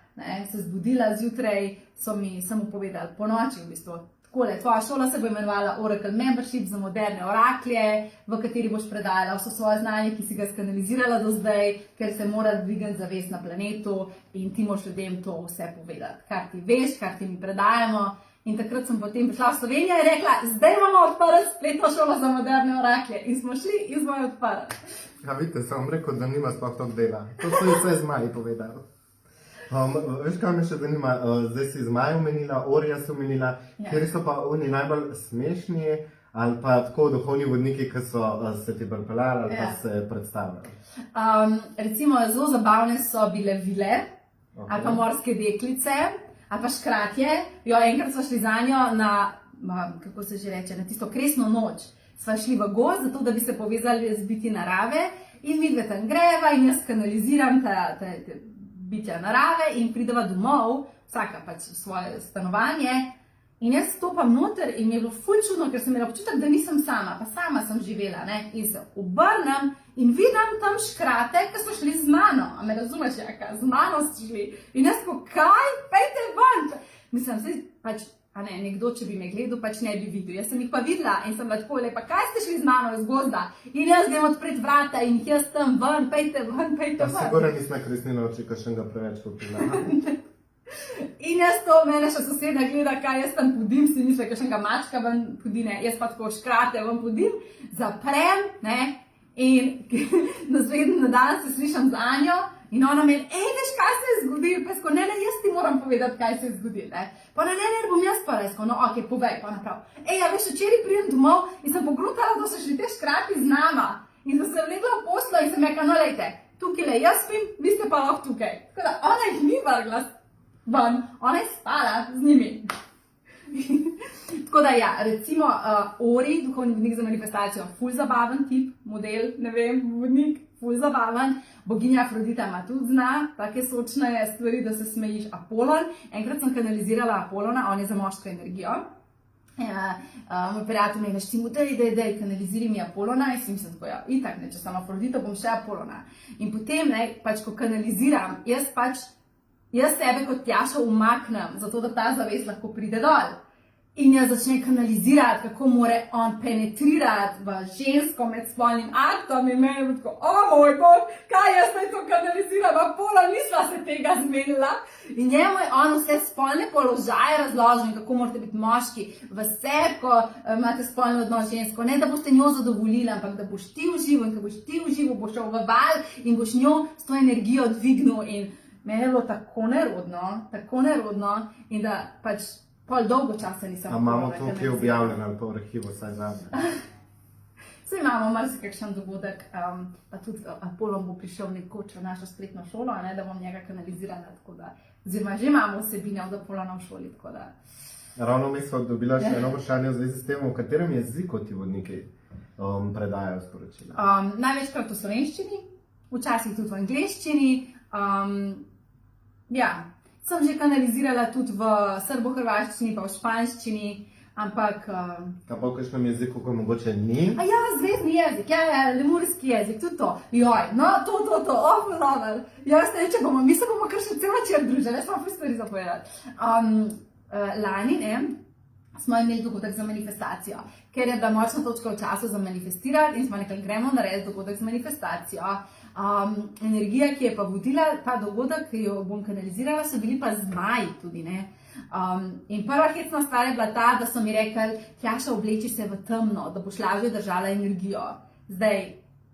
se zbudila zjutraj, so mi samo povedali, po noči v bistvu, takole, tvoja šola se bo imenovala Oracle Membership za moderne oraklje, v kateri boš predajala vso svoje znanje, ki si ga skanalizirala do zdaj, ker se mora dvigati zavest na planetu in ti moraš ljudem to vse povedati, kar ti veš, kar ti mi predajamo. In takrat sem potem prišla v Slovenijo in rekla, zdaj imamo odprti spletno šolo za moderne oraklje. In smo šli in smo jo odprli. Ja, vidite, sem vam rekel, da nima sploh toliko dela. To so vse zmaji povedali. Veš, kaj me še zanima, zdaj si zmaj omenila, orja si omenila, kjer so pa oni najbolj smešni ali pa tako duhovni vodniki, ki so se ti pripeljali ali pa se predstavljali? Recimo, zelo zabavne so bile vile, ali pa morske deklice, ali pa škratje. Enkrat smo šli za njo kako se že reče, na tisto kresno noč. Sva šli v gozd, zato da bi se povezali z biti narave in midve tam greva in jaz kanaliziram te bitja narave in prideva domov, vsaka pač v svoje stanovanje. In jaz stopam noter in mi je bilo ful čudno, ker sem imela občutek, da nisem sama, pa sama sem živela, ne? In se obrnem in vidim tam škrate, ki so šli z mano. A me razumeš, Jaka? Z mano so šli. In jaz tako, kaj? Pejte ven! Mislim, zdaj pač, nekdo, če bi me gledal, pač ne bi videl. Jaz sem jih pa videla in sem bila tako lepa, kaj ste šli z mano iz gozda? In jaz grem odpret vrata in jaz tam ven, pejte ven. Sigurno nismo Kristina oči, kakšnega preveč popila. In jaz to, mene še soseda gleda, kaj jaz tam podim, si misli, kakšnega mačka ven podine, jaz pa tako škrate ven podim, zaprem, in naslednji dan se slišam za njo in ona meni, veš, kaj se je zgodilo? Pa sko, ne, jaz ti moram povedati, kaj se je zgodilo, Pa ne, bom jaz pa resko, no, ok, povej, pa naprav. Veš, včeraj pridem domov in sem pogrutala, da so šli te škrati z nama. In da sem vlegla v poslo in sem rekla, no, lejte, tukaj jaz spim, vi ste pa lahko tukaj. Tako da ona jih ni vrgla ven, ona je spala z njimi. Tako da recimo Ori, duhovni vodnik za manifestacijo, ful zabaven tip, model, ne vem, vodnik, ful zabaven. Boginja Afrodita ima tudi zna, take sočne stvari, da se smejiš. Apolon, enkrat sem kanalizirala Apolona, on je za moško energijo. Moj prijatelj mi je naštimo, daj, kanaliziri mi Apolona, in si mislim, tako itak, če sem Afrodita, bom še Apolona. In potem, pač, ko kanaliziram, jaz sebe kot Tjaša umaknem, zato da ta zavest lahko pride dol. In jaz začnem kanalizirati, kako more on penetrirati v žensko med spolnim aktom in meni je tako, moj bog, kaj jaz zdaj to kanaliziram, Apollo, nisva se tega zmenila. In njemu je on vse spolne položaje razložil, kako morate biti moški v sebi, ko imate spolni odnos žensko. Ne, da boste njo zadovoljili, ampak da boš ti užival in ko boš ti užival, boš šel v val in boš njo s to energijo dvignil. In meni je bilo tako nerodno in da pač pol dolgo časa nisem. A imamo to, ki je objavljeno ali pa v arhivu, vsaj zadnje? Saj imamo marsikakšen dogodek, pa tudi Apolon bo prišel nekoč v našo spletno šolo, da bom njega kanalizirala, tako da, oziroma že imamo vsebine od Apolona v šoli, tako da. Ravno mi smo dobila še eno vprašanje v zvezi s tem, v katerem jeziku ti vodniki predajajo sporočila? Največkrat v slovenščini, včasih tudi v angleščini, sem že kanalizirala tudi v srbo-hrvaščini, pa v španščini, ampak... Kaj pa v kakšnem jeziku, ko mogoče ni? Zvezdni jezik, lemurski jezik, tudi to. Novel. Jaz ne, mi se bomo kar še cel večer družili, smo pa stvari zapovedali. Lani, smo imeli dogodek za manifestacijo, ker je bila močna točka v času za manifestirati in smo rekli, gremo narediti dogodek za manifestacijo. Energija, ki je pa vodila ta dogodek, ki jo bom kanalizirala, so bili pa zmaji tudi, in prva hecna stvar je bila ta, da so mi rekli, Tjaša, obleči se v temno, da boš lažje držala energijo. Zdaj,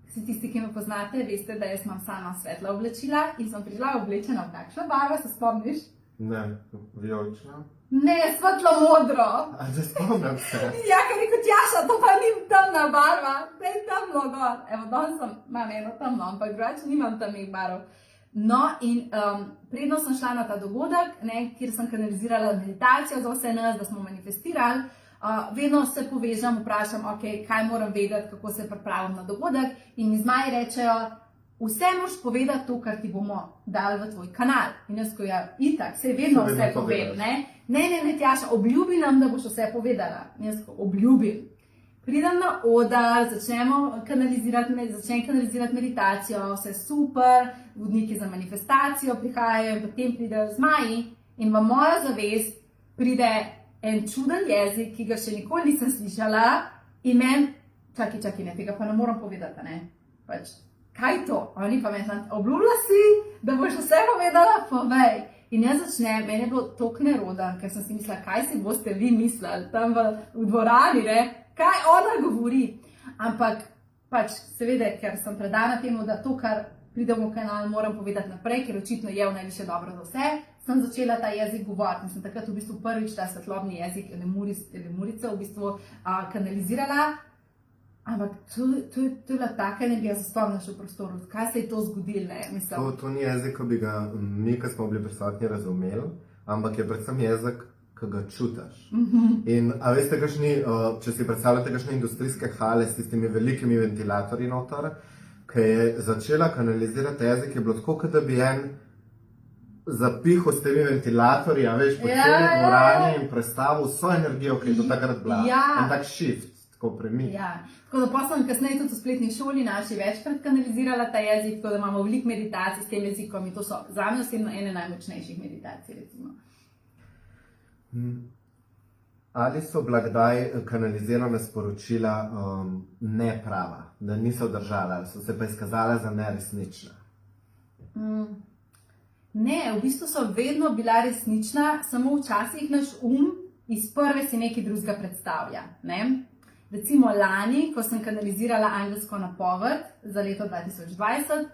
vsi tisti, ki me poznate, veste, da jaz imam sama svetla oblačila in sem prišla oblečena v kakšno barvo, se spomniš? Ne, vijolično. Ne, svetlo modro. A zdaj spomnim se. Ker rekel, Tjaša, to pa ni temna barva, da je temno gor. Danes imam eno temno, ampak drugače nimam temnih barv. No, in predno sem šla na ta dogodek, kjer sem kanalizirala meditacijo za vse nas, da smo manifestirali, vedno se povežem, vprašam, kaj moram vedeti, kako se pripravim na dogodek in mi zmaji rečejo, vse moraš povedati to, kar ti bomo dali v tvoj kanal. In jaz, ko je itak, se vedno vse povem, ne, Tjaša, obljubi nam, da boš vse povedala. In jaz, ko obljubim. Pridem na oder, začnem kanalizirati meditacijo, vse super, vodniki za manifestacijo prihajajo in potem pridejo zmaji in v mojo zavest pride en čuden jezik, ki ga še nikoli nisem slišala in meni, čakaj, ne, tega pa ne moram povedati, ne, pač, kaj to? Oni pa meni, obljubila si, da boš vse povedala, povej. In jaz začnem, meni je bilo toliko neroden, ker sem si mislila, kaj si boste vi mislili tam v dvorani, ne, kaj ona govori. Ampak, pač, seveda, ker sem predana temu, da to, kar pride v moj kanal, moram povedati naprej, ker očitno je v najviše dobro za vse, sem začela ta jezik govoriti in sem takrat v bistvu prvič ta svetlobni jezik Lemurice v bistvu kanalizirala. Ampak to je bila taka energija, zaspomniš v prostoru. Kaj se je to zgodilo? To ni jezik, ko bi ga mi, ki smo bili prisotni, razumeli, ampak je predvsem jezik, ki ga čutiš. In a veste, če si predstavljate kakšne industrijske hale s tistimi velikimi ventilatorji noter, ki je začela kanalizirati jezik, je bilo tako, kot da bi en zapihal s temi ventilatorji, a veš, po celi dvorani in predstavil vso energijo, ki je do takrat bila. En tak shift. Tako da pa sem kasneje tudi v spletni šoli naši večkrat kanalizirala ta jezik, tako da imamo veliko meditacij s tem jezikom in to so zame osebno ene najmočnejših meditacij, recimo. Ali so bila kdaj kanalizirana sporočila neprava, da niso držala, ali so se pa izkazala za neresnična? Ne, v bistvu so vedno bila resnična, samo včasih naš iz prve si nekaj drugega predstavlja, ne? Recimo lani, ko sem kanalizirala angelsko napoved za leto 2020,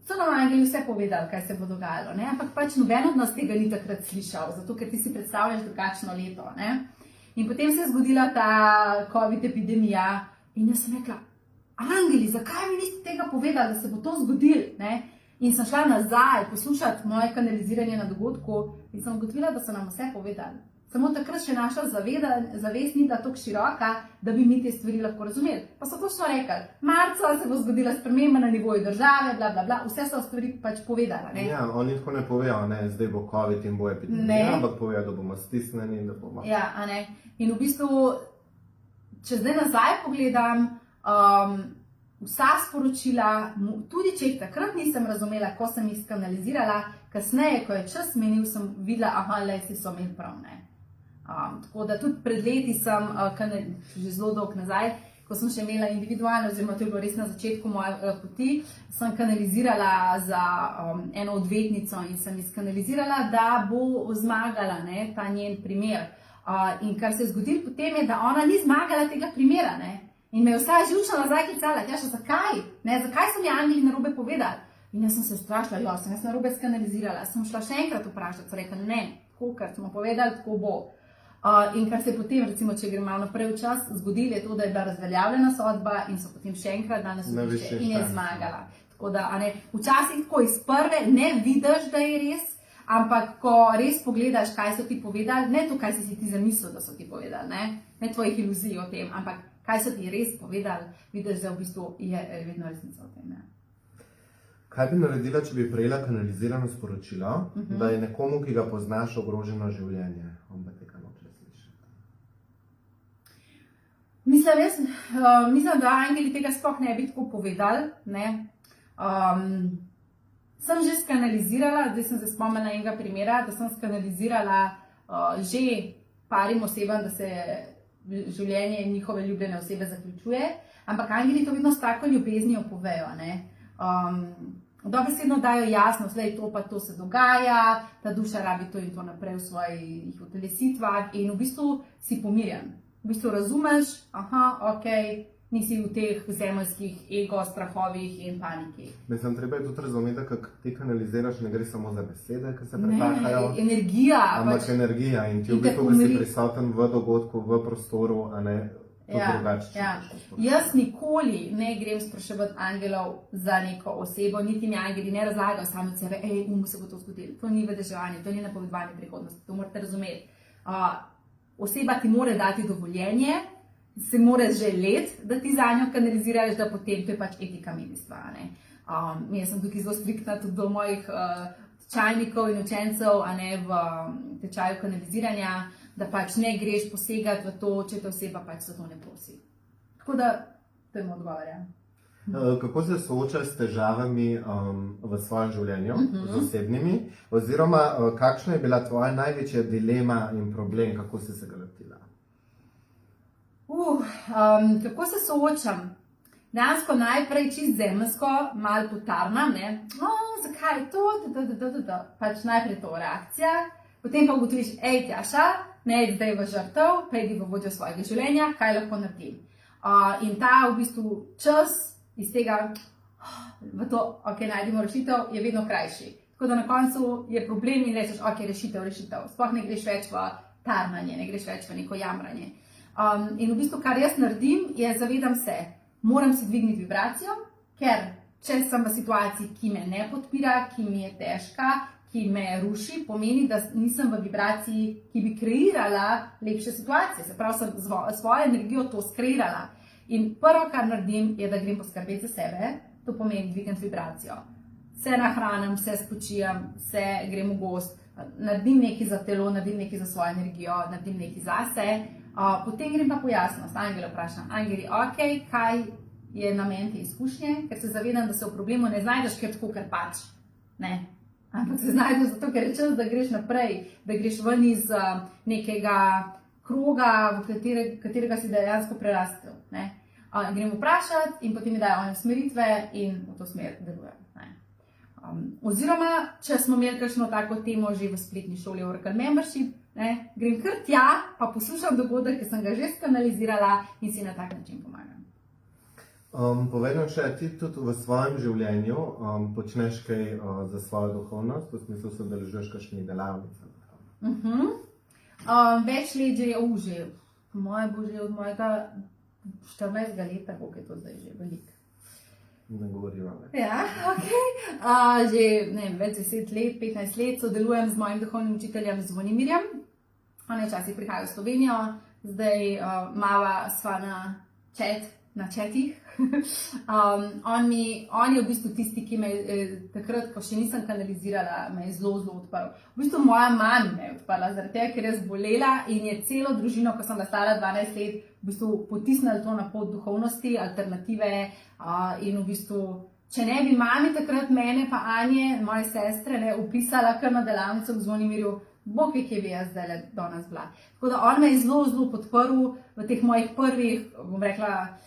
so nam angeli vse povedali, kaj se bo dogajalo, ne? Ampak pač noben od nas tega ni takrat slišal, zato ker ti si predstavljaš drugačno leto, ne? In potem se je zgodila ta COVID epidemija in jaz sem rekla, angeli, zakaj mi niste tega povedali, da se bo to zgodilo, ne? In sem šla nazaj poslušati moje kanaliziranje na dogodku in sem ugotovila, da so nam vse povedali. Samo takrat še naša zavest ni bila tako široka, da bi mi te stvari lahko razumeli. Pa so točno rekli, marca se bo zgodila sprememba na nivoju države, bla, bla, bla, vse so stvari pač povedala, ne? Ja, oni tako ne povejo, ne, zdaj bo COVID in bo epidemija, ampak povejo, da bomo stisnjeni in da bomo... Ja, a ne. In v bistvu, če zdaj nazaj pogledam, vsa sporočila, tudi če jih takrat nisem razumela, ko sem jih skanalizirala, kasneje, ko je čas menil, sem videla, le, so imeli prav, ne. Tako da tudi pred leti sem, že zelo dolgo nazaj, ko sem še imela individualno, oziroma to je bilo res na začetku moje poti, sem kanalizirala za eno odvetnico in sem izkanalizirala, da bo zmagala, ne, ta njen primer. In kar se je zgodilo potem je, da ona ni zmagala tega primera, ne. In me je vsa živčna nazaj klicala, Tjaša, zakaj? Ne, zakaj so mi angeli narobe povedali? In jaz sem se strašila, sem jaz narobe skanalizirala, sem šla še enkrat vprašati, so rekla, ne, tako, kar smo povedali, tako bo. In kar se je potem, recimo, če gremo malo naprej v čas, zgodilo je to, da je bila razveljavljena sodba in so potem še enkrat dali na sodišče in je zmagala. Tako da, včasih tako iz prve ne vidiš, da je res, ampak ko res pogledaš, kaj so ti povedali, ne to, kaj si ti zamislil, da so ti povedali, ne tvojih iluzij o tem, ampak kaj so ti res povedali, vidiš, da v bistvu je vedno resnica o tem. Kaj bi naredila, če bi prejela kanalizirano sporočilo, da je nekomu, ki ga poznaš, ogroženo življenje? Mislim, da angeli tega sploh ne bi tako povedali, ne. Sem že skanalizirala, zdaj sem se spomnila enega primera, da sem skanalizirala že parim osebam, da se življenje njihove ljubljene osebe zaključuje, ampak angeli to vedno s tako ljubeznijo povejo, ne. Dobesedno dajo jasnost, da je to pa to se dogaja, ta duša rabi to in to naprej v svojih utelesitvah in v bistvu si pomirjen. V bistvu razumeš, nisi v teh zemeljskih ego, strahovih in paniki. Mislim, treba je tudi razumeti, da kako ti kanaliziraš, ne gre samo za besede, ki se pretakajo. Ne, energija. Ampak energija in ti v bistvu, ko si prisoten v dogodku, v prostoru, a ne drugače. Jaz nikoli ne grem spraševati angelov za neko osebo, niti mi angeli ne razlagajo sami od sebe, se bo to zgodilo. To ni vedeževanje, to ni napovedovanje prihodnosti, to morate razumeti. Oseba ti mora dati dovoljenje, se mora želeti, da ti za njo kanaliziraš, da potem to je pač etika medijstva. Jaz sem tukaj zelo striktna tudi do mojih tečajnikov in učencev, a ne v tečaju kanaliziranja, da pač ne greš posegati v to, če te oseba pač za to ne prosi. Tako da temu odgovarjam. Kako se soočaš s težavami v svojem življenju, z osebnimi, oziroma kakšna je bila tvoja največja dilema in problem, kako si se ga lotila? Kako se soočam? Dejansko najprej čist zemljsko, malo potarnam, zakaj je to, pač najprej to reakcija, potem pa ugotoviš, Tjaša, ne edi zdaj v žrtev, pejdi v vodjo svojega življenja, kaj lahko naredim. In ta v bistvu čas iz tega, v to, najdemo rešitev, je vedno krajši. Tako da na koncu je problem in rečeš, rešitev. Sploh ne greš več v tarnanje, ne greš več v neko jamranje. In v bistvu, kar jaz naredim, je zavedam se, moram si dvigniti vibracijo, ker če sem v situaciji, ki me ne podpira, ki mi je težka, ki me ruši, pomeni, da nisem v vibraciji, ki bi kreirala lepše situacije. Se pravi, sem svojo energijo to skreirala. In prvo, kar naredim, je, da grem poskrbeti za sebe, to pomeni dvigniti vibracijo. Se nahranim, se spočijem, se grem v gost, naredim nekaj za telo, naredim nekaj za svojo energijo, naredim nekaj zase, potem grem pa po jasnost, angele vprašam, angeli, kaj je namen te izkušnje, ker se zavedam, da se v problemu ne znajdeš ker tako, ker pač, ne. Ampak se znajdeš zato, ker je čas, da greš naprej, da greš ven iz nekega kroga, v katerega si dejansko prerastel. Grem vprašati in potem mi dajo one usmeritve in v to smer delujem. Oziroma, če smo imeli kakšno tako temo že v spletni šoli Oracle Membership, grem kar tja, pa poslušam dogodek, ki sem ga že skanalizirala in si na tak način pomagam. Povej nam še, ti tudi v svojem življenju počneš kaj za svojo duhovnost, v smislu se udeležuješ kakšnih delavnic? Več let že, moje bo že od mojega 14. leta, koliko je to zdaj že veliko. Ne govoriva več. Ja, že več 10 let, 15 let sodelujem z mojim duhovnim učiteljem Zvonimirjem. On je včasih prihajal v Slovenijo, zdaj mava sva na chatih. On je v bistvu tisti, ki me takrat, ko še nisem kanalizirala, me je zelo odprl. V bistvu moja mama me je odprla, zaradi tega, ker je zbolela in je celo družino, ko sem bila stara 12 let, v bistvu potisnila to na pot duhovnosti, alternative in v bistvu, če ne bi mami takrat mene pa Anje, moje sestre, upisala kar na delavnico k Zvonimirju, Bog ve, kje bi jaz zdaj do nas bila. Tako da on me je zelo podprl v teh mojih prvih, bom rekla,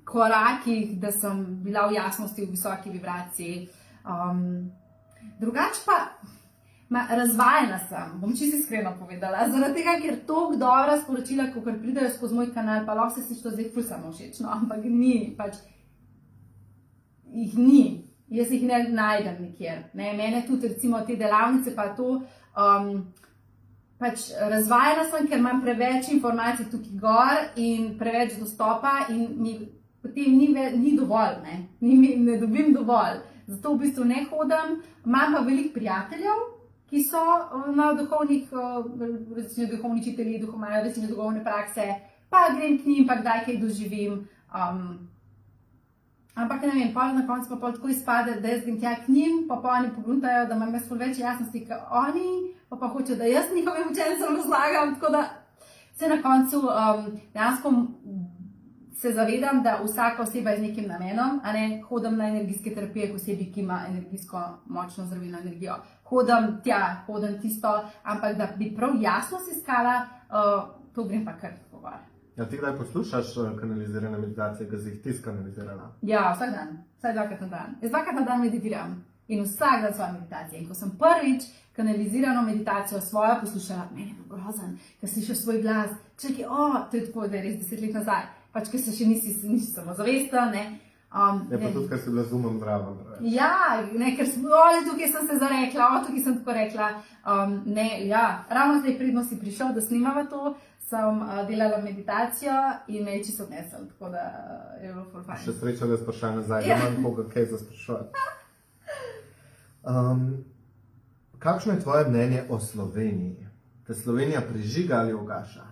korakih, da sem bila v jasnosti, v visoki vibraciji. Drugače pa, razvajena sem, bom čisto iskreno povedala, zaradi tega, ker toliko dobra sporočila, ko pridejo skozi moj kanal, pa lahko se si to zdaj ful samo všeč, ampak ni, pač jih ni. Jaz jih ne najdem nikjer. Mene tudi recimo te delavnice pa to, pač razvajena sem, ker imam preveč informacij tukaj gor in preveč dostopa in mi potem ni dovolj, ne dobim dovolj. Zato v bistvu ne hodim, imam pa veliko prijateljev, ki so na duhovnih, recimo duhovni učitelji, imajo recimo duhovne prakse, pa grem k njim, pa kdaj kaj doživim. Ampak ne vem, na koncu pa tako izpade, da jaz grem tja k njim, pa oni pogruntajo, da imam jaz ful več jasnosti kot oni, pa hoče, da jaz njihovim učencem razlagam, tako da se na koncu dejansko se zavedam, da vsaka oseba je z nekim namenom, a ne hodim na energijske terapije k osebi, ki ima energijsko močno zdravilno energijo. Hodim tja, hodim tisto, ampak da bi prav jasnost iskala, to grem pa kar pogovar. Ja, ti kdaj poslušaš kanalizirane meditacije, ki si jih ti skanalizirala? Ja, vsak dan, vsaj 2-krat na dan. Jaz 2-krat na dan meditiram in vsak dan svoje meditacije. In ko sem prvič kanalizirano meditacijo svojo poslušala, meni je bilo grozen, ker slišiš svoj glas, čekaj, to je tako, da je res 10 let nazaj, pač ker se še nisi samozavesten, Je pa tudi, ker si bila z umom zdrava. Ja, ker tukaj sem se zarekla, tukaj sem tako rekla, ravno zdaj predno si prišel, da snimava to, sem delala meditacijo in me je čisto odnesel, tako da je bilo ful fajn. Še sreča, da sprašaj nazaj, da imam koga kaj za sprašovati. Kakšno je tvoje mnenje o Sloveniji? Te Slovenija prižiga ali ugaša?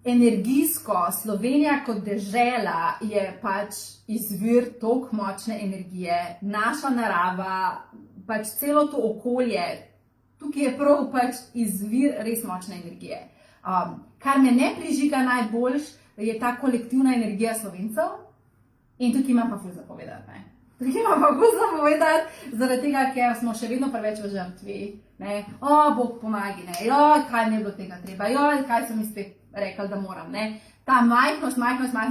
energijsko Slovenija kot dežela je pač izvir toliko močne energije, naša narava, pač celo to okolje, tukaj je prav pač izvir res močne energije. Kar me ne prižiga najboljš, je ta kolektivna energija Slovencev in tukaj imam pa ful za povedati, ne. Tukaj imam pa ful za povedati, zaradi tega, ker smo še vedno preveč v žrtvi, ne. Bog pomagi, ne, kaj mi je bilo tega treba, kaj sem mi spet rekla, da moram, ne. Ta majhnost,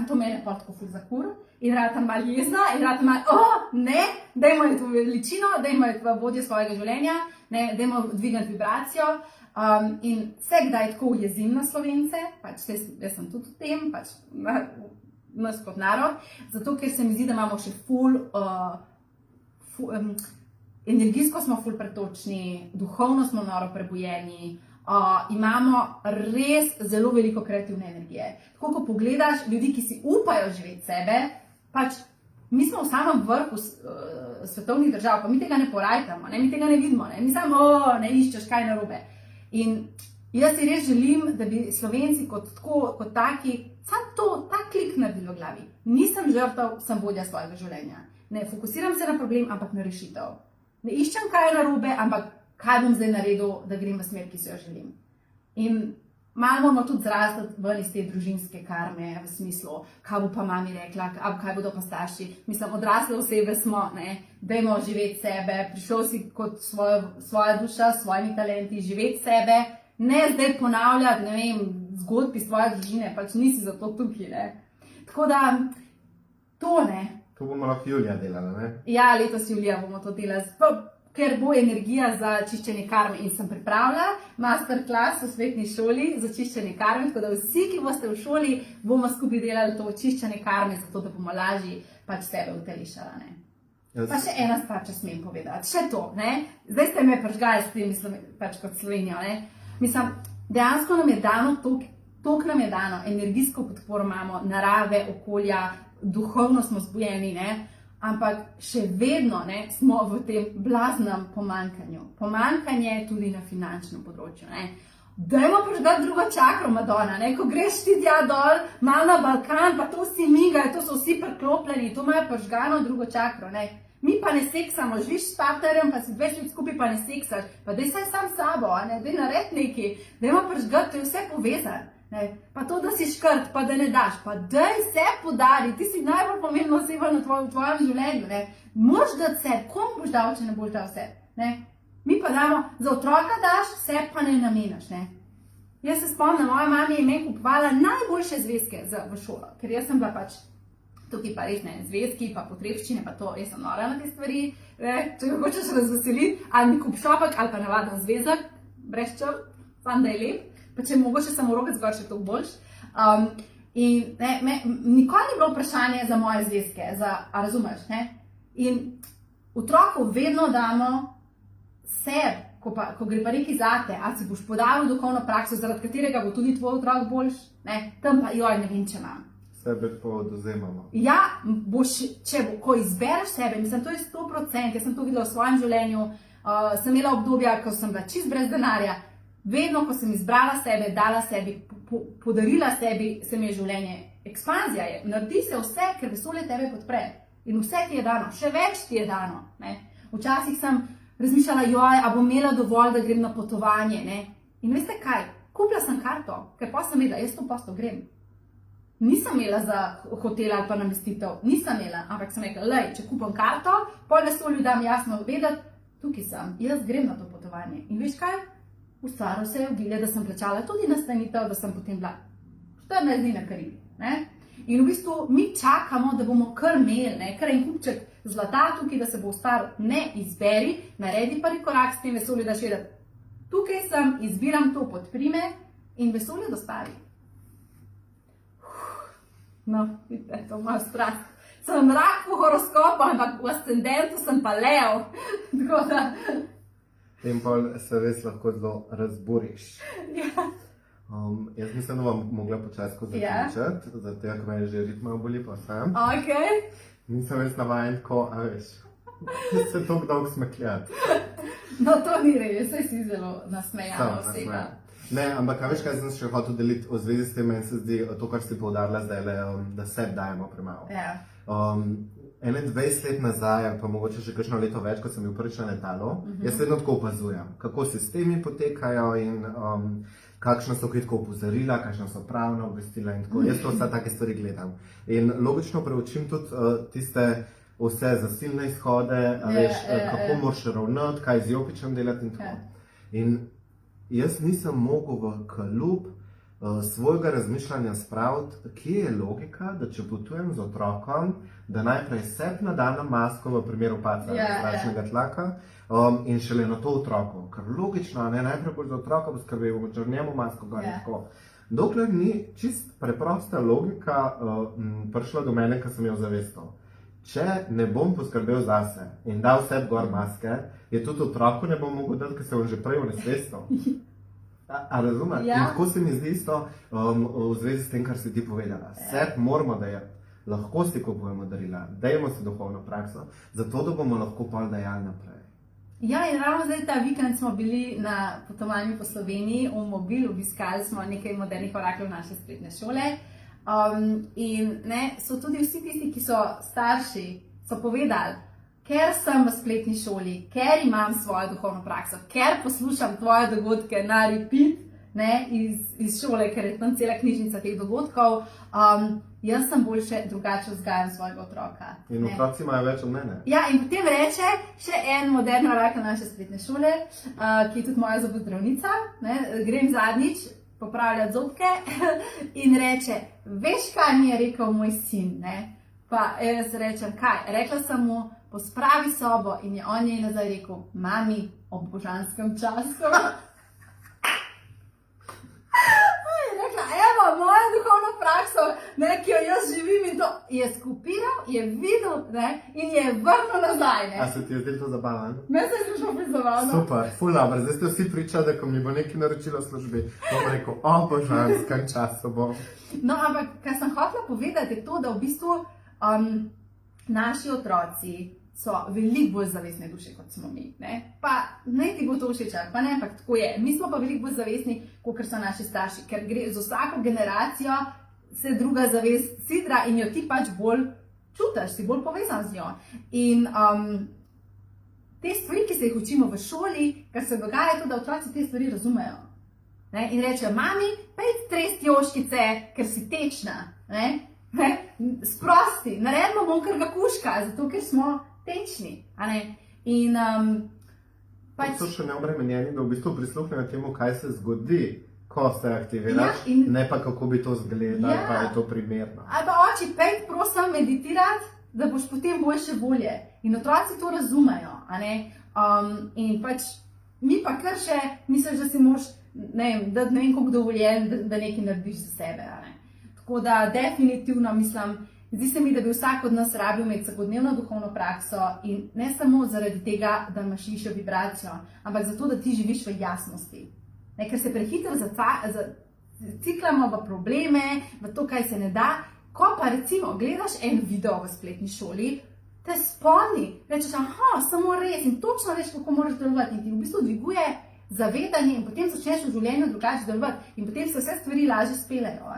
to mene pa tako ful zakur in ratam malo jezna in ratam malo, ne, dajmo je to veličino, dajmo je v vodje svojega življenja, ne, dajmo dvigniti vibracijo. In vse kdaj tako jezim na Slovence, pač jaz sem tudi v tem, pač nas kot narod, zato ker se mi zdi, da imamo še energijsko smo ful pretočni, duhovno smo noro prebujeni, imamo res zelo veliko kreativne energije. Tako, ko pogledaš ljudi, ki si upajo živeti sebe, pač mi smo v samem vrhu svetovnih držav, pa mi tega ne porajtamo, ne, mi tega ne vidimo, ne, mi samo ne iščeš, kaj je narobe. In jaz si res želim, da bi Slovenci kot taki, samo to, ta klik naredili v glavi. Nisem žrtev, sem vodja svojega življenja. Ne fokusiram se na problem, ampak na rešitev. Ne iščem, kaj je narobe, ampak kaj bom zdaj naredil, da grem v smer, ki si jo želim. In malo moramo tudi zrastati ven iz te družinske karme, v smislu, kaj bo pa mami rekla, kaj bodo pa starši. Mislim, odrasle osebe smo, ne, dajmo živeti sebe, prišel si kot svoja duša, s svojimi talenti, živeti sebe, ne zdaj ponavljati, ne vem, zgodbi svoje družine, pač nisi za to tukaj, ne. Tako da, to ne. To bomo lahko julija delali, ne? Ja, letos julija bomo to delali, ker bo energija za čiščenje karme in sem pripravila masterclass v svetni šoli za čiščenje karme, tako da vsi, ki boste v šoli, bomo skupaj delali to čiščenje karme, zato da bomo lažje pač sebe utelešala, ne. Pa še ena stvar, če smem povedati, še to, ne. Zdaj ste me prižgali s tem, mislim, pač kot Slovenijo, ne. Mislim, dejansko nam je dano toliko nam je dano, energijsko podporo imamo, narave, okolja, duhovno smo zbujeni, ne. Ampak še vedno, ne, smo v tem blaznem pomanjkanju. Pomanjkanje tudi na finančnem področju, ne. Dajmo prižgati drugo čakro, Madonna, ne, ko greš ti tja dol, malo na Balkan, pa to vsi migajo, to so vsi priklopljeni, to imajo prižgano drugo čakro, ne. Mi pa ne seksamo, živiš s partnerjem, pa si 20 let skupaj, pa ne seksaš, pa daj saj sam sabo, ne, daj nared nekaj, dajmo prižgati, to je vse povezano. Ne, pa to, da si škrt, pa da ne daš, pa daj se podari, ti si najbolj pomembna oseba v tvojem življenju, ne. Moraš dati se, komu boš dal, če ne boš dal se, ne. Mi pa damo, za otroka daš, se pa ne namenaš, ne. Jaz se spomnim, moja mama je meni kupovala najboljše zvezke v šolo, ker jaz sem bila pač tukaj pa res ne, zvezki, pa potrebščine, pa to, jaz sem nora na te stvari, ne, če ga hočeš razveseliti, ali mi kup šopek, ali pa navaden zvezek, brez črt, sam da je lep. Pa če mogoče samo robec gor še toliko boljš. In ne, nikoli ni bilo vprašanje za moje zvezke, a razumeš, ne? In otroku vedno damo sebi, ko gre pa nekaj zate, a si boš podal duhovno prakso, zaradi katerega bo tudi tvoj otrok boljš, ne? Tam pa, ne vem, če imam. Sebe pa odvzemamo. Ja, ko izbereš sebe, mislim, to je 100%, jaz sem to videla v svojem življenju, sem imela obdobja, ko sem bila čist brez denarja. Vedno, ko sem izbrala sebe, dala sebi, podarila sebi, se mi je življenje. Ekspanzija je, naredi se vse, ker vesolje tebe podpre. In vse ti je dano, še več ti je dano. Ne? Včasih sem razmišljala, a bom imela dovolj, da grem na potovanje. Ne? In veste kaj, kupila sem karto, ker pa sem vedela, jaz to posto grem. Nisem imela za hotel ali pa namestitev, nisem imela, ampak sem rekla, če kupam karto, pol vesolju dam jasno vedeti, tukaj sem, jaz grem na to potovanje. In veš kaj? Ustvarilo se je obilje, da sem plačala tudi nastanitev, da sem potem bila 14 dni na Karibi, ne. In v bistvu mi čakamo, da bomo kar imeli, ne, kar en kupček zlata tukaj, da se bo ustvaril, ne, izberi, naredi prvi korak s tem vesolju, da še vedeti, tukaj sem, izbiram to, podprime in vesolje dostavi. No, vidite, to ima strast. Sem rak po horoskopu, ampak v ascendentu sem pa lev, tako da... In pol se res lahko zelo razburiš. Ja. Jaz mislim, da bom mogla počasko zaključiti, zato ker me že ritma boli pa vsem. Okay. Nisem res navajen tako, a veš, se toliko dolgo smekljati. No, to ni res, saj si zelo nasmejana oseba. Ne, ampak veš, kaj sem še hotel deliti v zvezi s tem, meni se zdi to, kar si poudarila zdaj, da sebi dajemo premalo. Ja. 21 let nazaj, pa mogoče še kakšno leto več, ko sem bil prvič na letalu, jaz vedno tako opazujem, kako sistemi potekajo in kakšna so tako opozorila, kakšna so pravna obvestila in tako. Jaz to vse take stvari gledam. In logično preučim tudi tiste vse zasilne izhode, veš, kako moraš ravnati, kaj z jopičem delati in tako. In jaz nisem mogel v kalup svojega razmišljanja spraviti, kje je logika, da če potujem z otrokom, da najprej sebi nadam masko v primeru padca zračnega tlaka in šele na to otroku. Ker logično, najprej boš za otroka poskrbel, boš njemu masko gor in tako. Dokler ni čist preprosta logika prišla do mene, ko sem jo zavestil. Če ne bom poskrbel zase in dal sebi gor maske, je tudi otroku ne bom mogel dati, ker se bom že prej unesvestil. A razumeš? In tako se mi zdi isto v zvezi s tem, kar si ti povedala. Sebi moramo dajati, lahko si kupujemo darila, dajemo si duhovno prakso, zato da bomo lahko pol dajali naprej. Ja, in ravno zdaj ta vikend smo bili na potovanju po Sloveniji, v mobil, obiskali smo nekaj modernih orakljev naše spletne šole. In so tudi vsi tisti, ki so starši, so povedali, ker sem v spletni šoli, ker imam svojo duhovno prakso, ker poslušam tvoje dogodke na repeat iz šole, ker je tam cela knjižnica teh dogodkov, jaz sem boljše drugače vzgajam svojega otroka. In otroci imajo več od mene. Ja, in potem reče še en moderni orakelj naše spletne šole, ki je tudi moja zobozdravnica, grem zadnjič popravljati zobke in reče, veš, kaj mi je rekel moj sin, Pa jaz rečem, kaj? Rekla sem mu, pospravi sobo in je on njej nazaj rekel, mami, ob božanskem času. Je rekla, evo, moja duhovna praksa, ki jo jaz živim in to je skupiral, je videl in je vrnil nazaj. A se ti je zdaj to zabavan? Meni se je slušno prizavano. Super, ful dobro, zdaj ste vsi pričali, da ko mi bo nekaj naročilo službi, bom rekel, o božanskem času bom. No, ampak, kar sem hotela povedati, je to, da v bistvu naši otroci so veliko bolj zavestne duše, kot smo mi. Pa ne ti bo to všeč, pa ne, ampak tako je. Mi smo pa veliko bolj zavestni, kot so naši starši, ker gre z vsako generacijo se druga zavest sidra in jo ti pač bolj čutiš, si bolj povezan z njo. In te stvari, ki se jih učimo v šoli, kar se dogaja tudi, da otroci te stvari razumejo. In rečejo, mami, pejte tresti joškice, ker si tečna. Sprosti, naredimo monkrga kuška, zato ker smo tečni. In pač so še neobremenjeni, da v bistvu prisluhnejo temu, kaj se zgodi, ko se aktiviraš, ne pa kako bi to izgledalo, pa je to primerno. Ali pa oči, pejte prosim meditirati, da boš potem boljše volje. In otroci to razumejo. In pač mi pa kar še misliš, da si moraš dati ne vem koliko dovoljen, da nekaj narediš za sebe. Tako da definitivno mislim, zdi se mi, da bi vsak od nas rabil imeti vsakodnevno duhovno prakso in ne samo zaradi tega, da imaš višjo vibracijo, ampak zato, da ti živiš v jasnosti. Ker se prehitro zaciklamo v probleme, v to, kaj se ne da. Ko pa recimo gledaš en video v spletni šoli, te spomni, rečeš, aha, samo res in točno veš, kako moraš delovati in ti v bistvu dviguje zavedanje in potem začneš v življenju drugače delovati in potem se vse stvari lažje speljejo.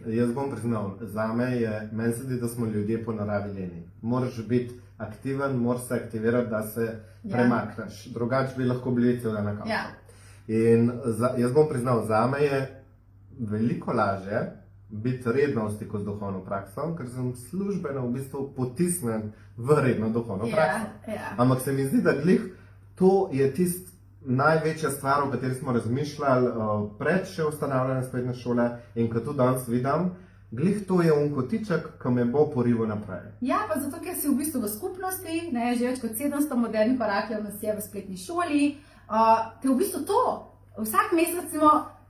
Jaz bom priznal, zame meni se zdi, da smo ljudje po naravi leni. Moraš biti aktiven, moraš se aktivirati, da se premakneš. Drugače bi lahko bili cel dan na kavču. In jaz bom priznal, zame je veliko lažje biti redno v stiku z duhovno prakso, ker sem službeno v bistvu potisnen v redno duhovno prakso. Ampak se mi zdi, da glih to je tisti največja stvar, o kateri smo razmišljali pred še ustanavljanjem spletne šole in ko tudi danes vidim, glih to je kotiček, ki me bo porival naprej. Ja, pa zato, ker si v bistvu v skupnosti, že več kot 700 modernih orakljev nas je v spletni šoli, te v bistvu to, vsak mesec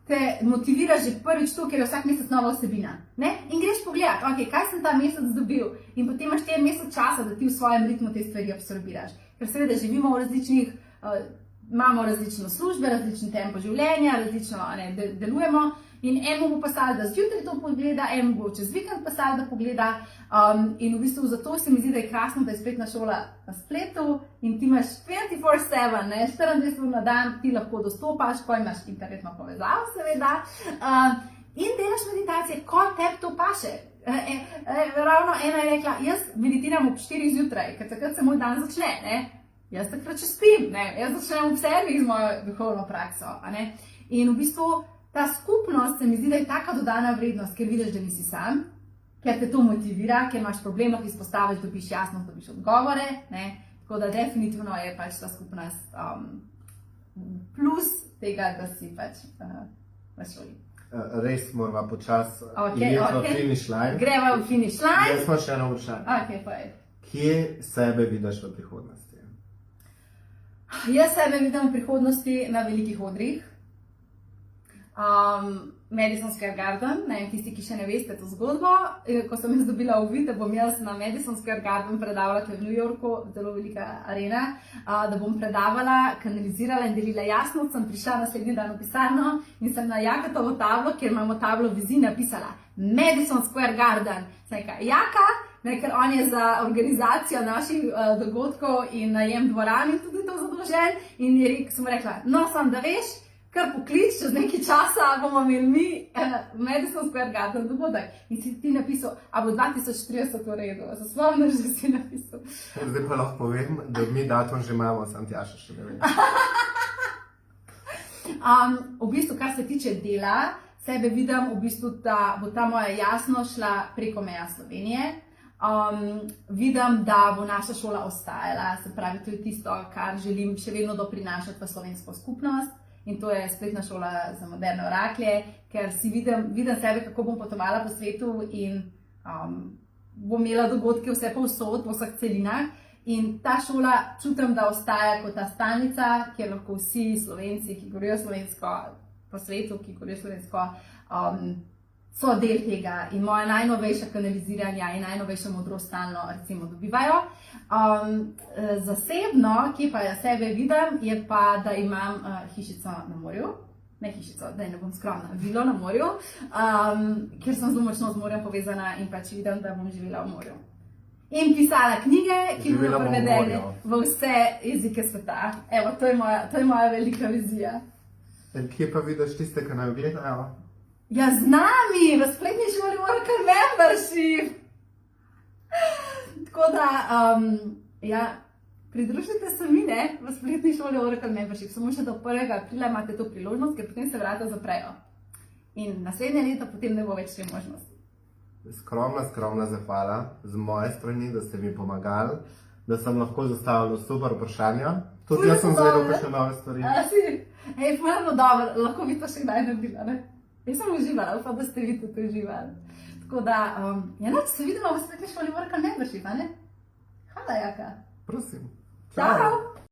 te motivira že prvič to, ker je vsak mesec nova vsebina. In greš pogledat, ok, kaj sem ta mesec dobil in potem imaš 4 mesece časa, da ti v svojem ritmu te stvari absorbiraš. Ker seveda živimo v različnih imamo različno službe, različen tempo življenja, različno delujemo In enemu bo pasalo, da zjutraj to pogleda, enemu bo čez vikend pasalo, da pogleda. In v bistvu zato se mi zdi, da je krasno, da je spletna šola na spletu in ti imaš 24/7, ne, 24 ur na dan, ti lahko dostopaš, ko imaš internetno povezavo, seveda. In delaš meditacije, ko tebi to paše. Ravno ena je rekla, jaz meditiram ob 4 zjutraj, ker takrat se moj dan začne, ne. Jaz takrat še spim, ne, jaz začnem ob 7 z mojo duhovno prakso, a ne. In v bistvu ta skupnost se mi zdi, da je taka dodana vrednost, ker vidiš, da nisi sam, ker te to motivira, ker imaš problem, lahko izpostaviš, dobiš jasnost, dobiš odgovore, ne. Tako da definitivno je pač ta skupnost plus tega, da si pač v šoli. Res moramo počasi iti v finish line. Greva v finish line. Jaz smo še eno vprašanje. Kje sebe vidiš v prihodnosti? Jaz sebe vidim v prihodnosti na velikih odrih. Madison Square Garden, ne, tisti, ki še ne veste to zgodbo, ko sem jaz dobila uvid, da bom jaz na Madison Square Garden predavala, to je v New Yorku, zelo velika arena, da bom predavala, kanalizirala in delila jasnost, sem prišla naslednji dan v pisarno in sem na Jakatovo tablo, kjer imamo tablo vizij, napisala Madison Square Garden. Sem rekla, Jaka, ne, ker on je za organizacijo naših dogodkov in najem dvoran in tudi to zadolžen in sem rekla, no, sam da veš, kar poklič, čez nekaj časa bomo imeli mi Madison Square Garden dogodek. In si ti napisal, a bo 2030 v redu. Se spomniš, da si napisal? Zdaj pa lahko povem, da mi datum že imamo, sam Tjaša še ne vem. V bistvu, kar se tiče dela, sebe vidim v bistvu, da bo ta moja jasnost šla preko meja Slovenije. Vidim, da bo naša šola ostajala, se pravi, to je tisto, kar želim še vedno doprinašati v slovensko skupnost. In to je spletna šola za moderne oraklje, ker si vidim sebe, kako bom potovala po svetu in bom imela dogodke vse povsod, po vseh celinah. In ta šola čutim, da ostaja kot ta stalnica, kjer lahko vsi Slovenci, ki govorijo slovensko po svetu, ki govorijo slovensko, so del tega in moja najnovejša kanaliziranja in najnovejša modrost stalno recimo dobivajo. Zasebno, ki pa jaz sebe vidim, je pa, da imam hišico na morju, ne hišico, da ne bom skromna, vilo na morju, ker sem zelo močno z morjem povezana in pač vidim, da bom živela v morju. In pisala knjige, ki bodo prevedene v vse jezike sveta. Evo, to je moja velika vizija. In kje pa vidiš tiste, ki naj gledajo? Ja, z nami, v spletni šoli Oracle Membership. Tako da, ja, pridružite se mi, ne, v spletni šoli Oracle Membership. Samo še do 1. aprila imate to priložnost, ker potem se vrata zaprejo. In naslednje leto potem ne bo več te možnosti. Skromna zahvala z moje strani, da ste mi pomagali, da sem lahko zastavila super vprašanja. Tudi jaz sem zvedel pa še nove stvari. A si? Ej, fajno dobro, lahko bi to še kdaj naredila, ne? Jaz sem uživala, upam, da ste vi tudi uživali. Tako da, se vidimo v spletni šoli Oracle Membership, a ne? Hvala, Jaka. Prosim. Čau!